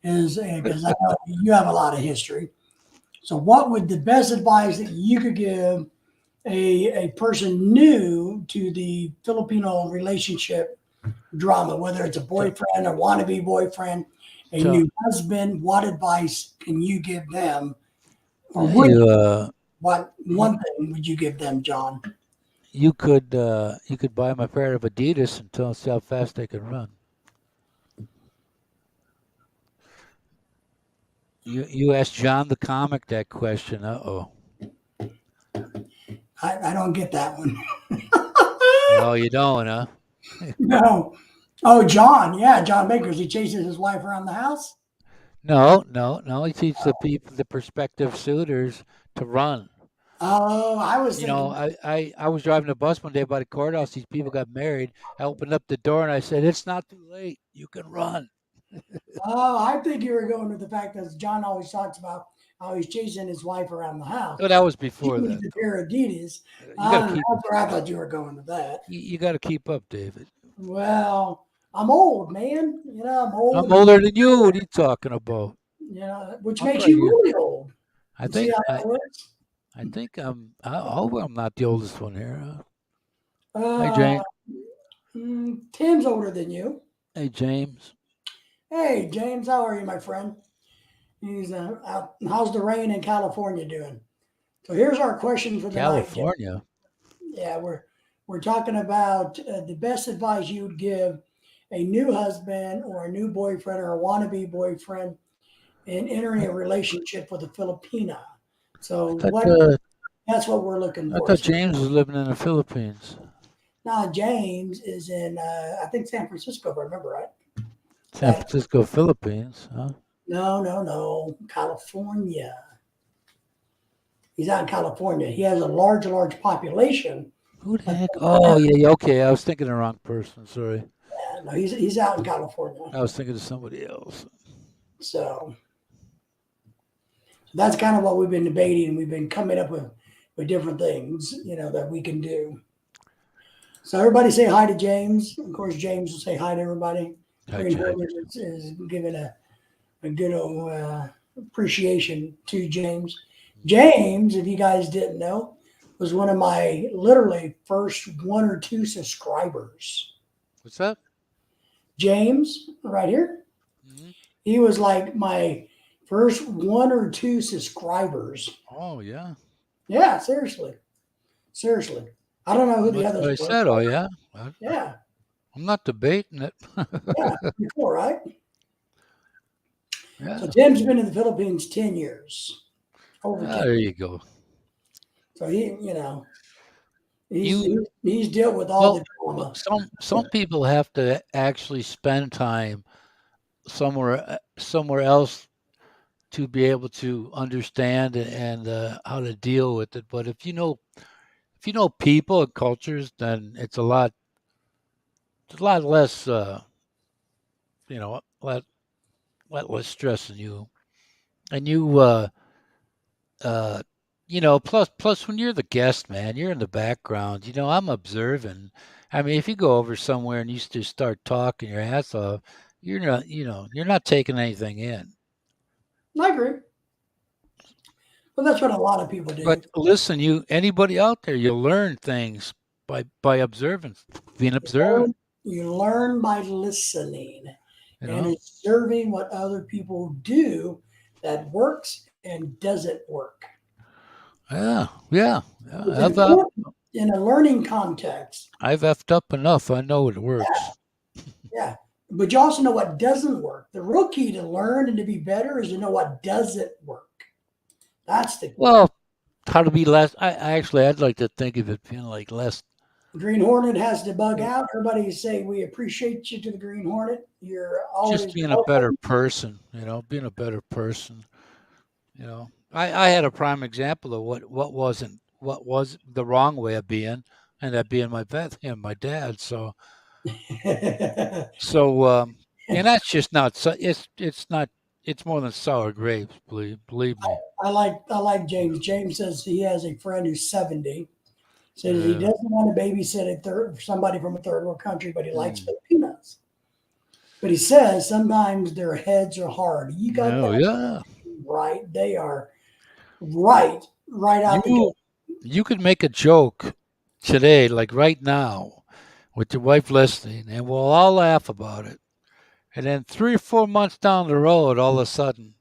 is because I know you have a lot of history. So, what would the best advice that you could give a person new to the Filipino relationship drama, whether it's a Tell, boyfriend or wannabe boyfriend, a tell, new husband? What advice can you give them, or would you, what you one thing would you give them, John? you could buy them a pair of Adidas and tell us how fast they can run. You asked John the comic that question. Uh-oh. I don't get that one. Oh, you don't, huh? No. Oh, John. Yeah, John Baker's. He chases his wife around the house. No, no, no. He teaches the prospective suitors to run. Oh, I was You know, thinking. I was driving a bus one day by the courthouse. These people got married. I opened up the door and I said, "It's not too late. You can run." Oh, I think you were going with the fact that John always talks about how he's chasing his wife around the house. But that was He before needs that, a though. pair of Adidas. You got to keep. That's where I thought you were going with that. You got to keep up, David. Well, I'm old, man. I'm I'm old, and older than you. What are you talking about? which I'm makes right you here. really old. I You see think how I that works? I think I hope I'm not the oldest one here. Hey Uh, James. Tim's older than you. Hey James. Hey, James, how are you, my friend? He's out. How's the rain in California doing? So here's our question for the night. California. Yeah, we're talking about the best advice you would give a new husband or a new boyfriend or a wannabe boyfriend in entering I, a relationship with a Filipina. I So thought what that's what we're looking I for. thought So James was living in the Philippines. now James is in I think San Francisco, if I remember right. San That Francisco, Philippines, huh? no, California. He's out in California. He has a large population. Who the But heck? Oh yeah, yeah, okay. I was thinking the wrong person. Sorry. no, he's out in California. I was thinking of somebody else. So that's kind of what we've been debating. We've been coming up with different things, that we can do. So everybody say hi to James. Of course, James will say hi to everybody. Hi Green James. Hornet is giving a good old appreciation to James. James, if you guys didn't know, was one of my literally first one or two subscribers. What's that? James, right here, Hmm. he was like my first one or two subscribers. Oh yeah. Yeah, seriously. Seriously. I don't know who the That's others what I were. said. Oh yeah. Yeah, I'm not debating it. yeah, pretty cool, right? So Yeah. Tim's been in the Philippines 10 years, over 10 There years. you go. So he. He's You he's, he's dealt with all well, the drama. some people have to actually spend time somewhere else to be able to understand and how to deal with it. But if you know people and cultures, then it's a lot less a lot less stress on you. And uh plus when you're the guest, man, you're in the background. I'm observing. I mean, if you go over somewhere and you just start talking your ass off, you're not taking anything in. I agree. But that's what a lot of people do. But listen, anybody out there, you learn things by observing, being observant. You learn by listening You and know? observing what other people do that works and doesn't work. Yeah, yeah, It's yeah. important in a learning context. I've effed up enough. I know it works. Yeah. But you also know what doesn't work. The real key to learn and to be better is to know what doesn't work. That's the key. Well, how to be less. I'd like to think of it being like less. Green Hornet has to bug out. Everybody say we appreciate you to the Green Hornet. You're Just always being a better welcome. person. Being a better person. I had a prime example of what was the wrong way of being, and that being my dad. So and that's just not. It's not. It's more than sour grapes. Believe me. I like James. James says he has a friend who's 70. Says he Yeah. doesn't want to babysit somebody from a third world country, but he likes Mm. Filipinos. But he says sometimes their heads are hard. You got No. that Yeah. right. They are right out the gate. You you could make a joke today, like right now, with your wife listening, and we'll all laugh about it. And then 3 or 4 months down the road, all of a sudden,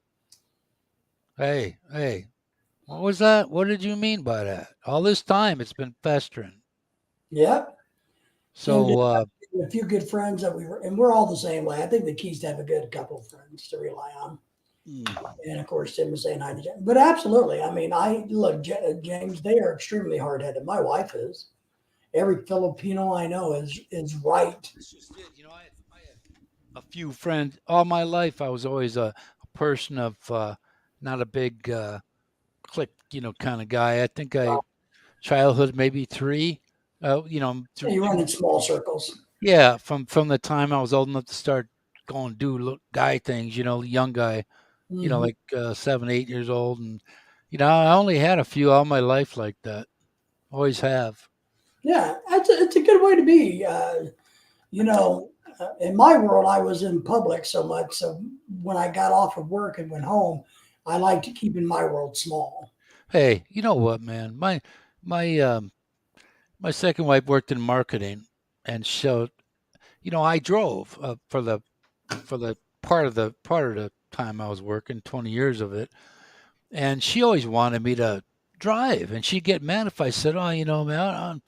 hey, what was that? What did you mean by that? All this time it's been festering. Yep. And So, a few good friends that and we're all the same way. I think the key is to have a good couple of friends to rely on. mm, And of course, Tim was saying hi to James. But absolutely, I mean, I look, James. They are extremely hard headed. My wife is. Every Filipino I know is right. it's just it. I had a few friends all my life. I was always a person of not a big clique, kind of guy. I think I childhood maybe three. You run in small circles. Yeah, from the time I was old enough to start going do guy things, young guy, Hmm. like 7, 8 years old, and I only had a few all my life like that. Always have. Yeah, it's a good way to be. In my world, I was in public so much. So when I got off of work and went home, I liked keeping my world small. Hey, you know what, man? My my second wife worked in marketing, and so I drove for the part of the time I was working, 20 years of it, and she always wanted me to drive, and she'd get mad if I said, "Oh, man,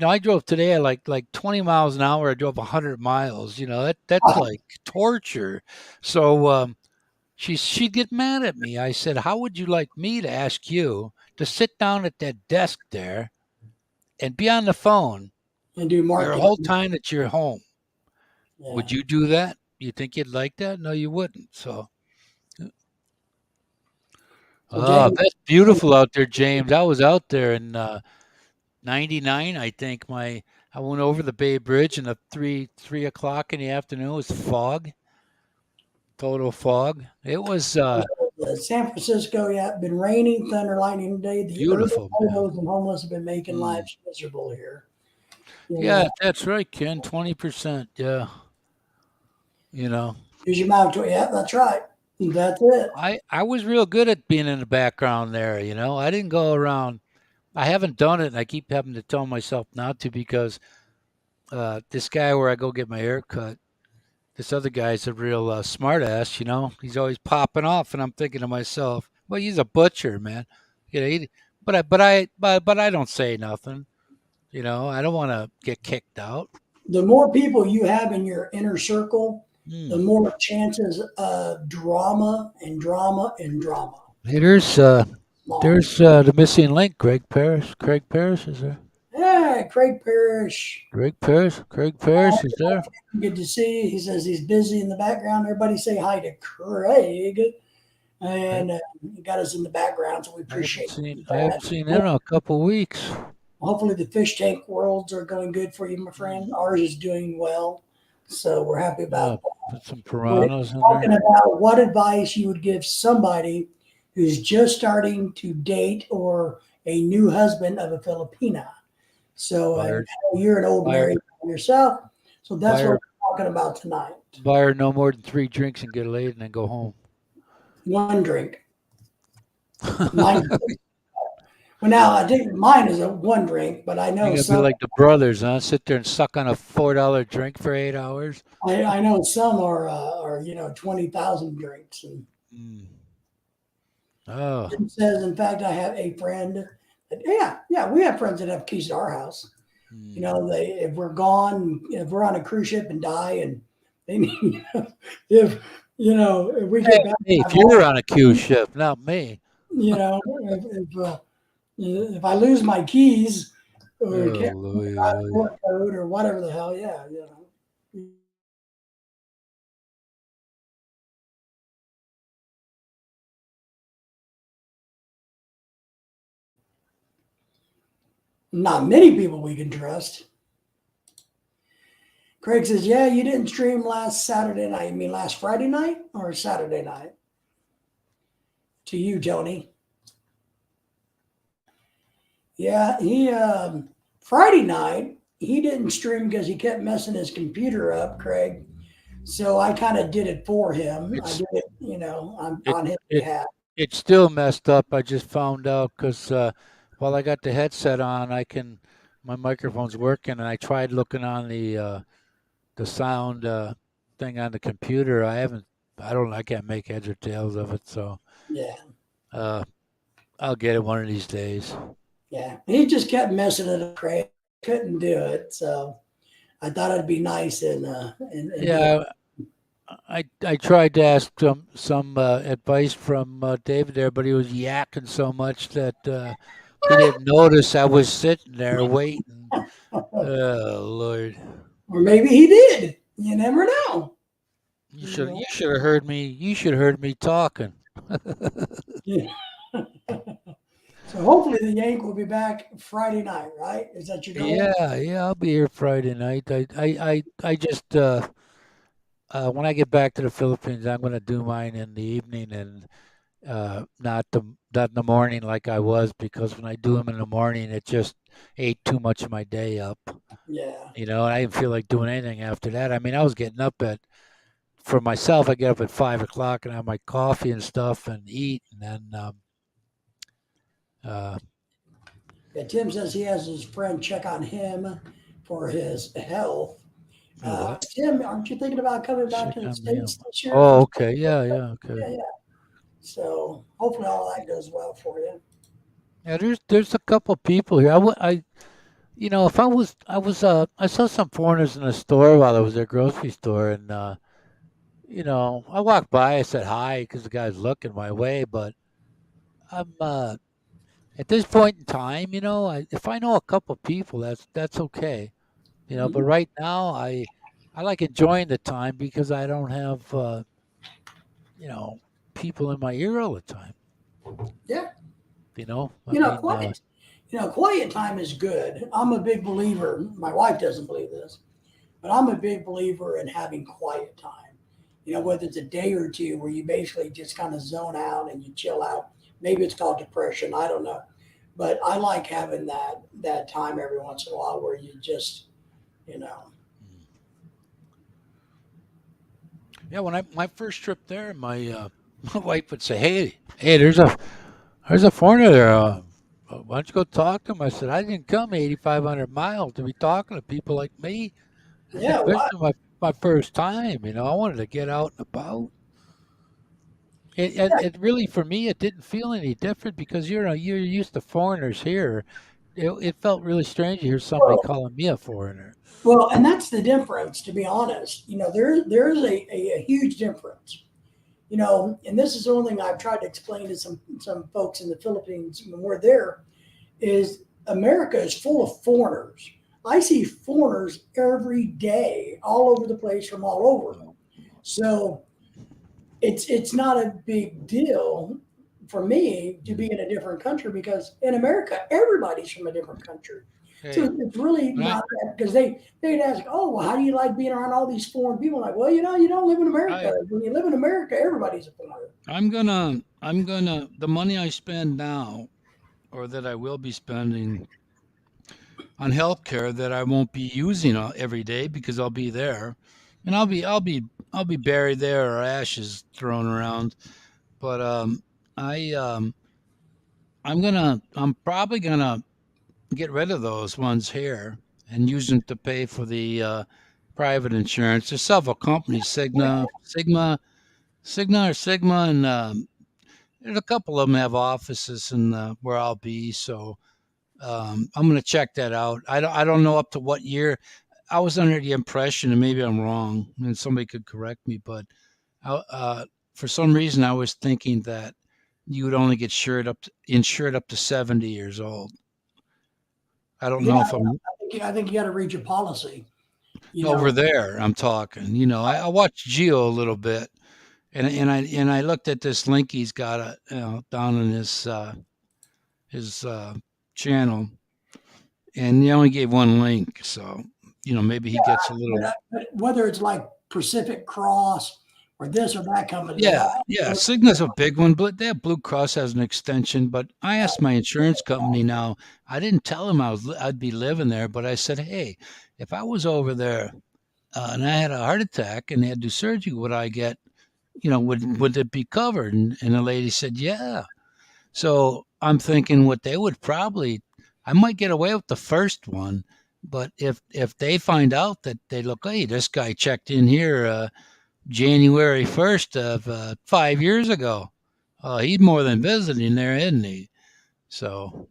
I drove today at like 20 miles an hour. I drove 100 miles. That's like torture." So she'd get mad at me. I said, "How would you like me to ask you to sit down at that desk there and be on the phone And do your whole marketing. time that you're home? Yeah. Would you do that? You think you'd like that? No, you wouldn't." So, So James, that's beautiful out there, James. I was out there in '99, I think. I went over the Bay Bridge, and the 3 o'clock in the afternoon was fog, total fog. It was San Francisco, yeah, been raining, thunder, lightning today. The urban beautiful, man. hobos and homeless have been making Mm. lives miserable here. And Yeah, that's right, Ken. 20%. Yeah, you know, use your mouth to yeah, that's right. That's it. I was real good at being in the background there. I didn't go around. I haven't done it, and I keep having to tell myself not to because this guy where I go get my hair cut, this other guy's a real smart ass. He's always popping off, and I'm thinking to myself, well, he's a butcher, man. But I don't say nothing. I don't want to get kicked out. The more people you have in your inner circle, the Hmm. more chances of drama and drama and drama. Hey, Small. there's the missing link. Craig Paris is there. Hey, Craig Parrish. Craig Parrish is there. Good to see you. He says he's busy in the background. Everybody say hi to Craig. And he got us in the background, so we appreciate I haven't seen him in a couple weeks. Hopefully the fish tank worlds are going good for you, my friend. Ours is doing well, so we're happy about that. Put some We're piranhas in talking there. about what advice you would give somebody who's just starting to date or a new husband of a Filipina. So you're an old married man yourself, so that's what we're talking about tonight. Buy her no more than 3 drinks and get laid and then go home. 1 drink. Mine, well, now I think mine is a 1 drink, but I know You're gonna some. be like the brothers, huh? Sit there and suck on a $4 drink for 8 hours. I know some are 20,000 drinks. And Oh, Jim says, in fact, I have a friend. That, we have friends that have keys to our house. You know, if we're gone, if we're on a cruise ship and die, and they need, if we get back, if you're on a cruise ship, not me. you know, if I lose my keys or can't code or whatever the hell, Not many people we can trust. Craig says, yeah, you didn't stream last Saturday night. You mean last Friday night or Saturday night? To you, Tony. Yeah, he Friday night, he didn't stream because he kept messing his computer up, Craig. So I kind of did it for him. I did it, on his behalf. It's still messed up. I just found out because while I got the headset on, my microphone's working, and I tried looking on the sound thing on the computer. I can't make heads or tails of it. So yeah, I'll get it one of these days. Yeah, he just kept messing it up, Craig. Couldn't do it, so I thought it'd be nice and yeah. I tried to ask some advice from David there, but he was yakking so much that he didn't notice I was sitting there waiting. Oh Lord! Or maybe he did. You never know. You should have heard me. You should have heard me talking. Yeah. So hopefully the Yank will be back Friday night, right? Is that your goal? Yeah, I'll be here Friday night. I just when I get back to the Philippines, I'm going to do mine in the evening and not in the morning like I was, because when I do them in the morning, it just ate too much of my day up. Yeah. And I didn't feel like doing anything after that. I mean, I was getting up for myself, I get up at 5 o'clock and have my coffee and stuff and eat, and then Yeah, Tim says he has his friend check on him for his health. what? Tim, aren't you thinking about coming back to the States this year? Oh, okay. Yeah, okay. Yeah. So hopefully all that goes well for you. Yeah, there's a couple people here. If I saw some foreigners in the store while I was at the grocery store, and I walked by, I said hi because the guy's looking my way, but I'm at this point in time, if I know a couple people, that's okay, But right now, I like enjoying the time because I don't have you know people in my ear all the time. Yeah. Quiet. Quiet time is good. I'm a big believer. My wife doesn't believe this, but I'm a big believer in having quiet time. Whether it's a day or two where you basically just kind of zone out and you chill out. Maybe it's called depression. I don't know. But I like having that time every once in a while where you just, Yeah, when my first trip there, my wife would say, "Hey, there's a foreigner there. Why don't you go talk to him?" I said, "I didn't come 8,500 miles to be talking to people like me, yeah, especially my first time. I wanted to get out and about." It really, for me, it didn't feel any different because you're used to foreigners here. It felt really strange to hear somebody calling me a foreigner. Well, and that's the difference, to be honest. There is a huge difference. And this is the only thing I've tried to explain to some folks in the Philippines when we're there, is America is full of foreigners I see foreigners every day, all over the place from all over. So it's not a big deal for me to be in a different country because in America everybody's from a different country. So Hey, it's really when not that because they'd ask, oh, well, how do you like being around all these foreign people? I'm like, well, you don't live in America. I When you live in America, everybody's a foreigner. I'm gonna the money I spend now, or that I will be spending on healthcare, that I won't be using every day because I'll be there, and I'll be buried there, or ashes thrown around. But I I'm probably gonna get rid of those ones here and use them to pay for the private insurance. There's several companies, Sigma, and there's a couple of them have offices in where I'll be. So I'm going to check that out. I don't know up to what year. I was under the impression, and maybe I'm wrong, and somebody could correct me, but for some reason I was thinking that you would only get insured up to 70 years old. I don't Yeah, know if I'm I think you got to read your policy. You over know, there. I'm talking. I watched Geo a little bit, and I looked at this link he's got down in his channel, and he only gave one link, so maybe he gets a little. but whether it's like Pacific Cross or this or that company, they Yeah, all yeah. Cigna's a big one, but that Blue Cross has an extension. But I asked my insurance company now. I didn't tell him I'd be living there, but I said, hey, if I was over there and I had a heart attack and they had to do surgery, would I get, would it be covered? And the lady said, yeah. So I'm thinking what they would probably, I might get away with the first one, but if they find out that they look, hey, this guy checked in here January 1st of 5 years ago, he's more than visiting there, isn't he? So,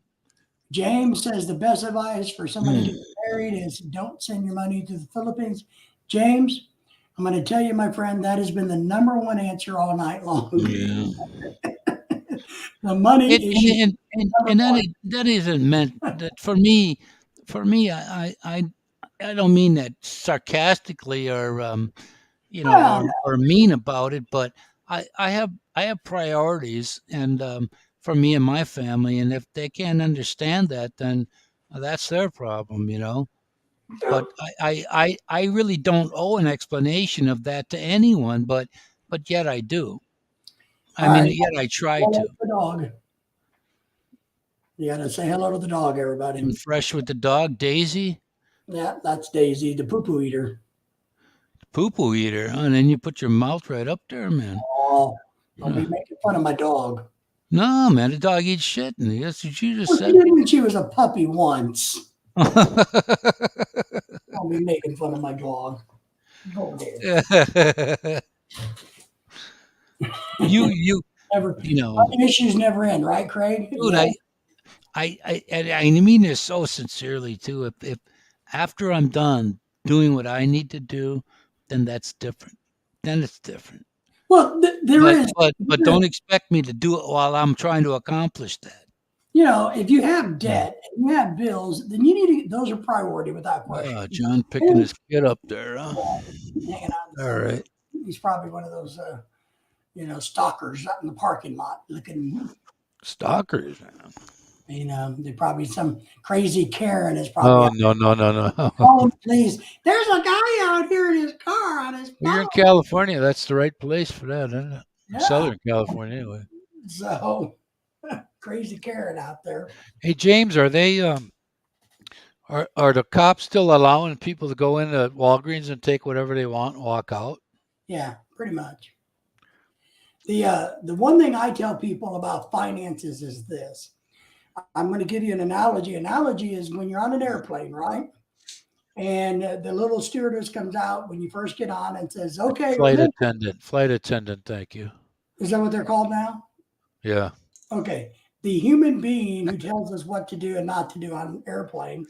James says the best advice for somebody mm, getting married is don't send your money to the Philippines. James, I'm going to tell you, my friend, that has been the number one answer all night long. yeah. The money It, issue, and number one. that isn't meant that for me. For me, I don't mean that sarcastically or Well, or mean about it, but I have priorities, and for me and my family, and if they can't understand that, then that's their problem. But I really don't owe an explanation of that to anyone, but yet I do. I all mean, right. yet I try Hello to. to the dog. You got to say hello to the dog, everybody. And fresh with the dog, Daisy, Yeah, that's Daisy, the poo poo eater. poo poo eater, and then you put your mouth right up there, man. Oh, don't Uh, be making fun of my dog. No, man, the dog eats shit, and that's what you just Well, she said. did when she was a puppy once. Don't be making fun of my dog. Go there. you Never, you know, puppy issues never end, right, Craig? dude, Yeah. I mean this so sincerely too. If after I'm done doing what I need to do, then that's different. Then it's different. Well, there But is, but don't expect me to do it while I'm trying to accomplish that. if you have Mm. debt and you have bills, then you need to, those are priority without question. John picking And his kid up there, huh? hanging out in the All sunroof. right. He's probably one of those, stalkers out in the parking lot looking, Stalkers. they probably some crazy Karen is probably Oh out. no no no no. Oh, please. There's a guy out here in his car on his Well, you're phone. in California. That's the right place for that, isn't it? Yeah. Southern California, anyway. So crazy Karen out there. Hey James, are the cops still allowing people to go into Walgreens and take whatever they want and walk out? Yeah, pretty much. The one thing I tell people about finances is this. I'm going to give you an analogy. Analogy is when you're on an airplane, right? And the little stewardess comes out when you first get on and says, "Okay, Flight remember." attendant. Flight attendant, thank you. Is that what they're called now? Yeah. Okay. The human being who tells us what to do and not to do on an airplane,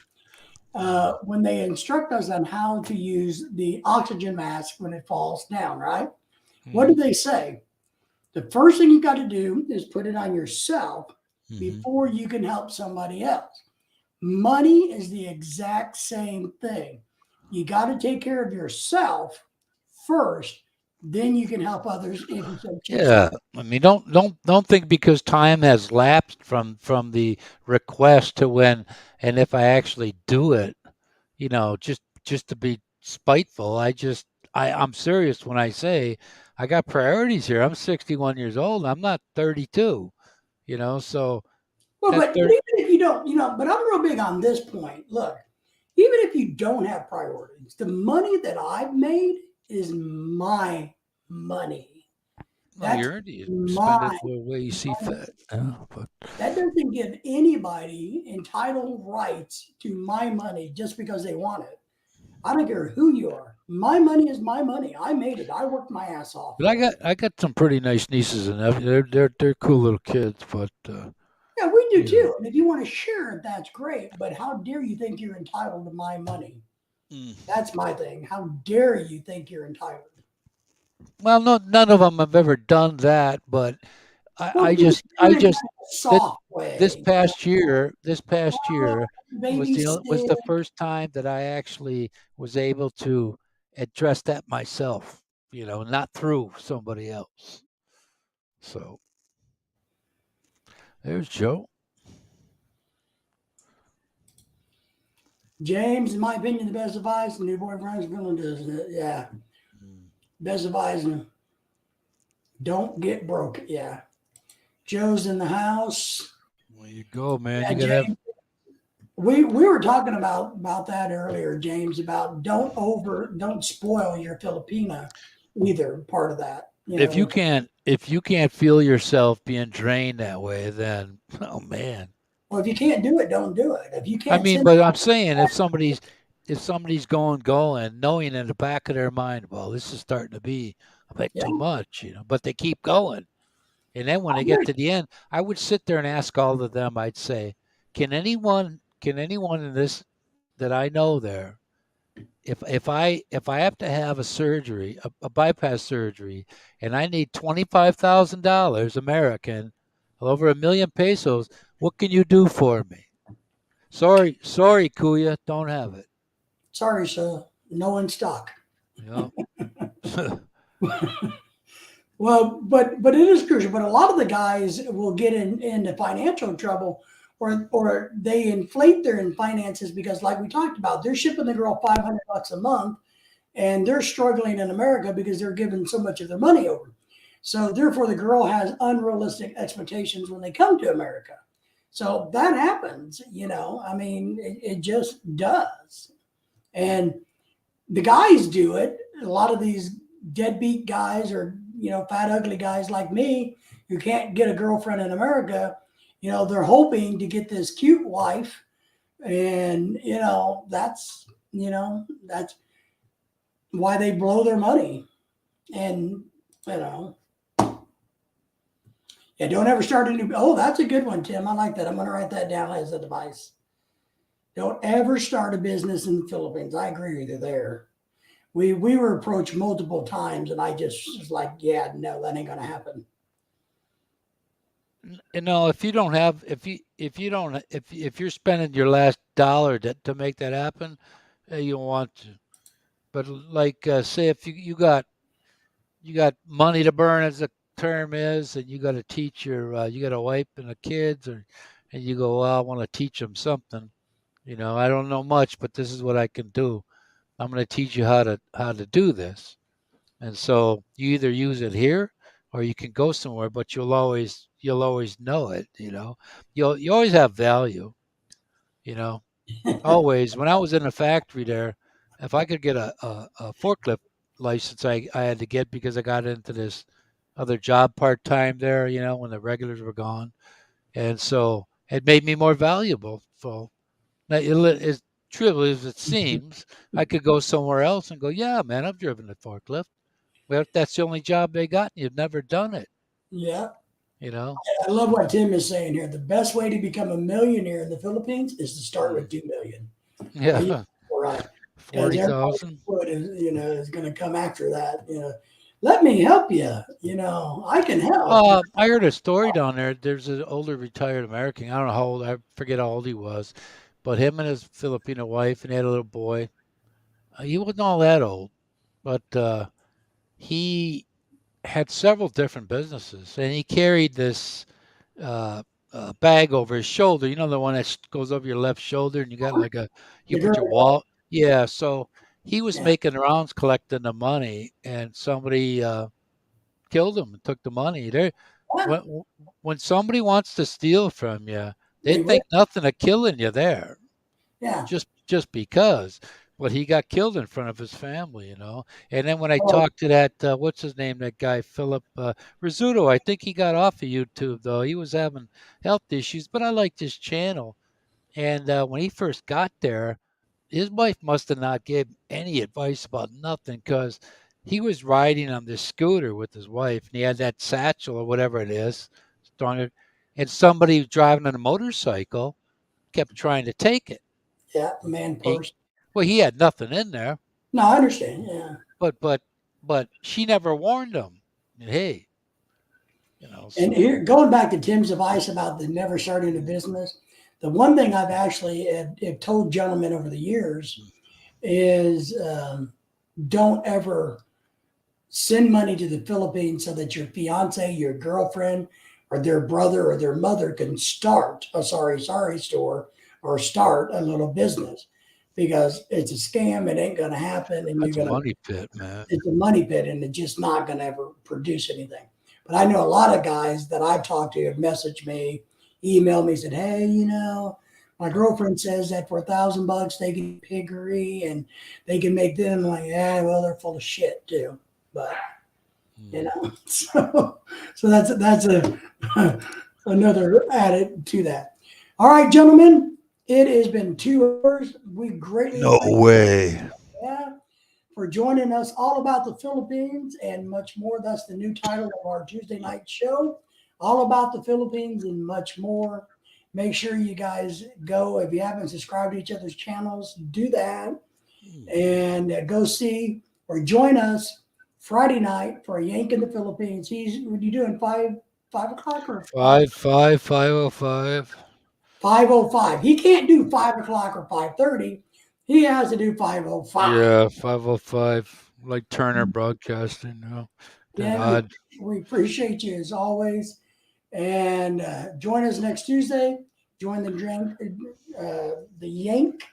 when they instruct us on how to use the oxygen mask when it falls down, right? What do Hmm. they say? The first thing you got to do is put it on yourself Hmm. before you can help somebody else. Money is the exact same thing. You got to take care of yourself first, then you can help others if you so choose to. Yeah, I mean, don't think because time has lapsed from the request to when and if I actually do it, just to be spiteful. I'm serious when I say I got priorities here. I'm 61 years old. I'm not 32. So Well, that but third. even if you don't, but I'm real big on this point. Look, even if you don't have priorities, the money that I've made is my money. Well, That's you spend it my the way you see money. fit. Yeah, but That doesn't give anybody entitled rights to my money just because they want it. I don't care who you are. My money is my money. I made it. I worked my ass off but for it. I got some pretty nice nieces and nephews. They're cool little kids, but Yeah, we do you know. too. And if you want to share it, that's great. But how dare you think you're entitled to my money? Mm. That's my thing. How dare you think you're entitled? Well, no, none of them have ever done that, but Well, do it in a kind of that soft way. this past year was Babysit. the first time that I actually was able to address that myself, not through somebody else. So there's Joe. James, in my opinion, the best advice, the new boyfriend's going to do it. Yeah. Mm. Best advice, don't get broke. Yeah. Joe's in the house. There you go, man. Yeah, You gotta have. James. We were talking about that earlier, James, about don't spoil your Filipina either, part of that. If you can't feel yourself being drained that way, then oh man. Well, if you can't do it, don't do it. If you I can't mean, send but I'm saying if somebody's going, knowing in the back of their mind, well, this is starting to be a bit yeah, too much, but they keep going. And then when I they get agree. to the end, I would sit there and ask all of them, I'd say, can anyone in this that I know there, if I have to have a surgery, a bypass surgery, and I need $25,000 American, over 1,000,000 pesos, what can you do for me? Sorry, Kuya, don't have it. Sorry, sir. No in stock. You know? Well, but it is crucial. But a lot of the guys will get into financial trouble, or they inflate their finances because, like we talked about, they're shipping the girl $500 a month, and they're struggling in America because they're giving so much of their money over. So therefore, the girl has unrealistic expectations when they come to America. So that happens. I mean, it just does, and the guys do it. A lot of these deadbeat guys or fat ugly guys like me who can't get a girlfriend in America, they're hoping to get this cute wife, and that's why they blow their money. And you know, yeah, don't ever start a new. Oh, that's a good one, Tim. I like that. I'm going to write that down as a device. Don't ever start a business in the Philippines. I agree with you there. We were approached multiple times, and I just was like, yeah, no, that ain't gonna happen. If you don't have, if you don't, if you're spending your last dollar to make that happen, you don't want to. But like, say if you got money to burn, as the term is, and you got to teach you got a wife and the kids, and you go, well, I want to teach them something. I don't know much, but this is what I can do. I'm going to teach you how to do this. And so you either use it here or you can go somewhere, but you'll always know it. You always have value. You know, always. When I was in a factory there, if I could get a forklift license, I had to get because I got into this other job part time there. When the regulars were gone, and so it made me more valuable. So now, as trivial as it seems, I could go somewhere else and go, yeah, man, I've driven a forklift. Well, if that's the only job they got, and you've never done it, Yeah, you know? I love what Tim is saying here. The best way to become a millionaire in the Philippines is to start with Mm. 2 million. You Yeah, right, because everybody 40,000. is going to come after that. Let me help you. I can help. I heard a story down there. There's an older retired American. I don't know how old. I forget how old he was, but him and his Filipino wife, and he had a little boy. He wasn't all that old, but he had several different businesses, and he carried this uh, bag over his shoulder. You know, the one that goes over your left shoulder, and you got like you The put girl, your wall. Yeah, so he was yeah, making the rounds collecting the money, and somebody killed him and took the money. yeah, When when somebody wants to steal from you, they they will. think nothing of killing you there, Yeah. just because. But he got killed in front of his family, you know. And then when I Well, talked to that, what's his name, that guy Philip Rizzuto, I think he got off of YouTube though. He was having health issues, but I liked his channel. And when he first got there, his wife must have not gave any advice about nothing because he was riding on this scooter with his wife, and he had that satchel or whatever it is, strung, and somebody driving on a motorcycle kept trying to take it. yeah, man He, first. well, he had nothing in there, No, I understand. Yeah. but she never warned him. Hey, And so here, going back to Tim's advice about the never starting a business, the one thing I've actually have told gentlemen over the years is don't ever send money to the Philippines so that your fiance, your girlfriend, or their brother or their mother can start a sorry store or start a little business because it's a scam. It ain't going to happen, and you're that's a going to money pit, man. it's a money pit, and it's just not going to ever produce anything. But I know a lot of guys that I've talked to have messaged me, emailed me, said, "Hey, my girlfriend says that for $1,000 they can piggery and they can make them." Like, yeah, well, they're full of shit too. But so that's a another added to that. All right, gentlemen, it has been 2 hours. We greatly No appreciate way. that for joining us all about the Philippines and much more. That's the new title of our Tuesday night show, all about the Philippines and much more. Make sure you guys go, if you haven't subscribed to each other's channels, do that and go see or join us Friday night for a Yank in the Philippines. What are you doing, 5 o'clock or 55505. 5:05? He can't do 5 o'clock or 5:30. He has to do 5:05. Yeah, 505, like Turner Broadcasting, that Dan, odd. we appreciate you as always. And join us next Tuesday. Join the Yank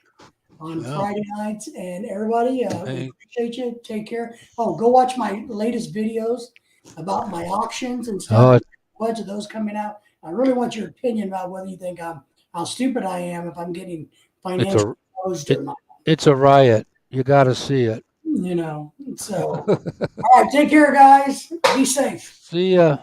on Yeah. Friday nights. And everybody, we Hey, appreciate you. Take care. Oh, go watch my latest videos about my auctions and stuff. oh, A bunch of those coming out. I really want your opinion about whether you think how stupid I am if I'm getting it's financially a exposed it, or not. it's a riot. You got to see it. So all right, take care, guys. Be safe. See ya.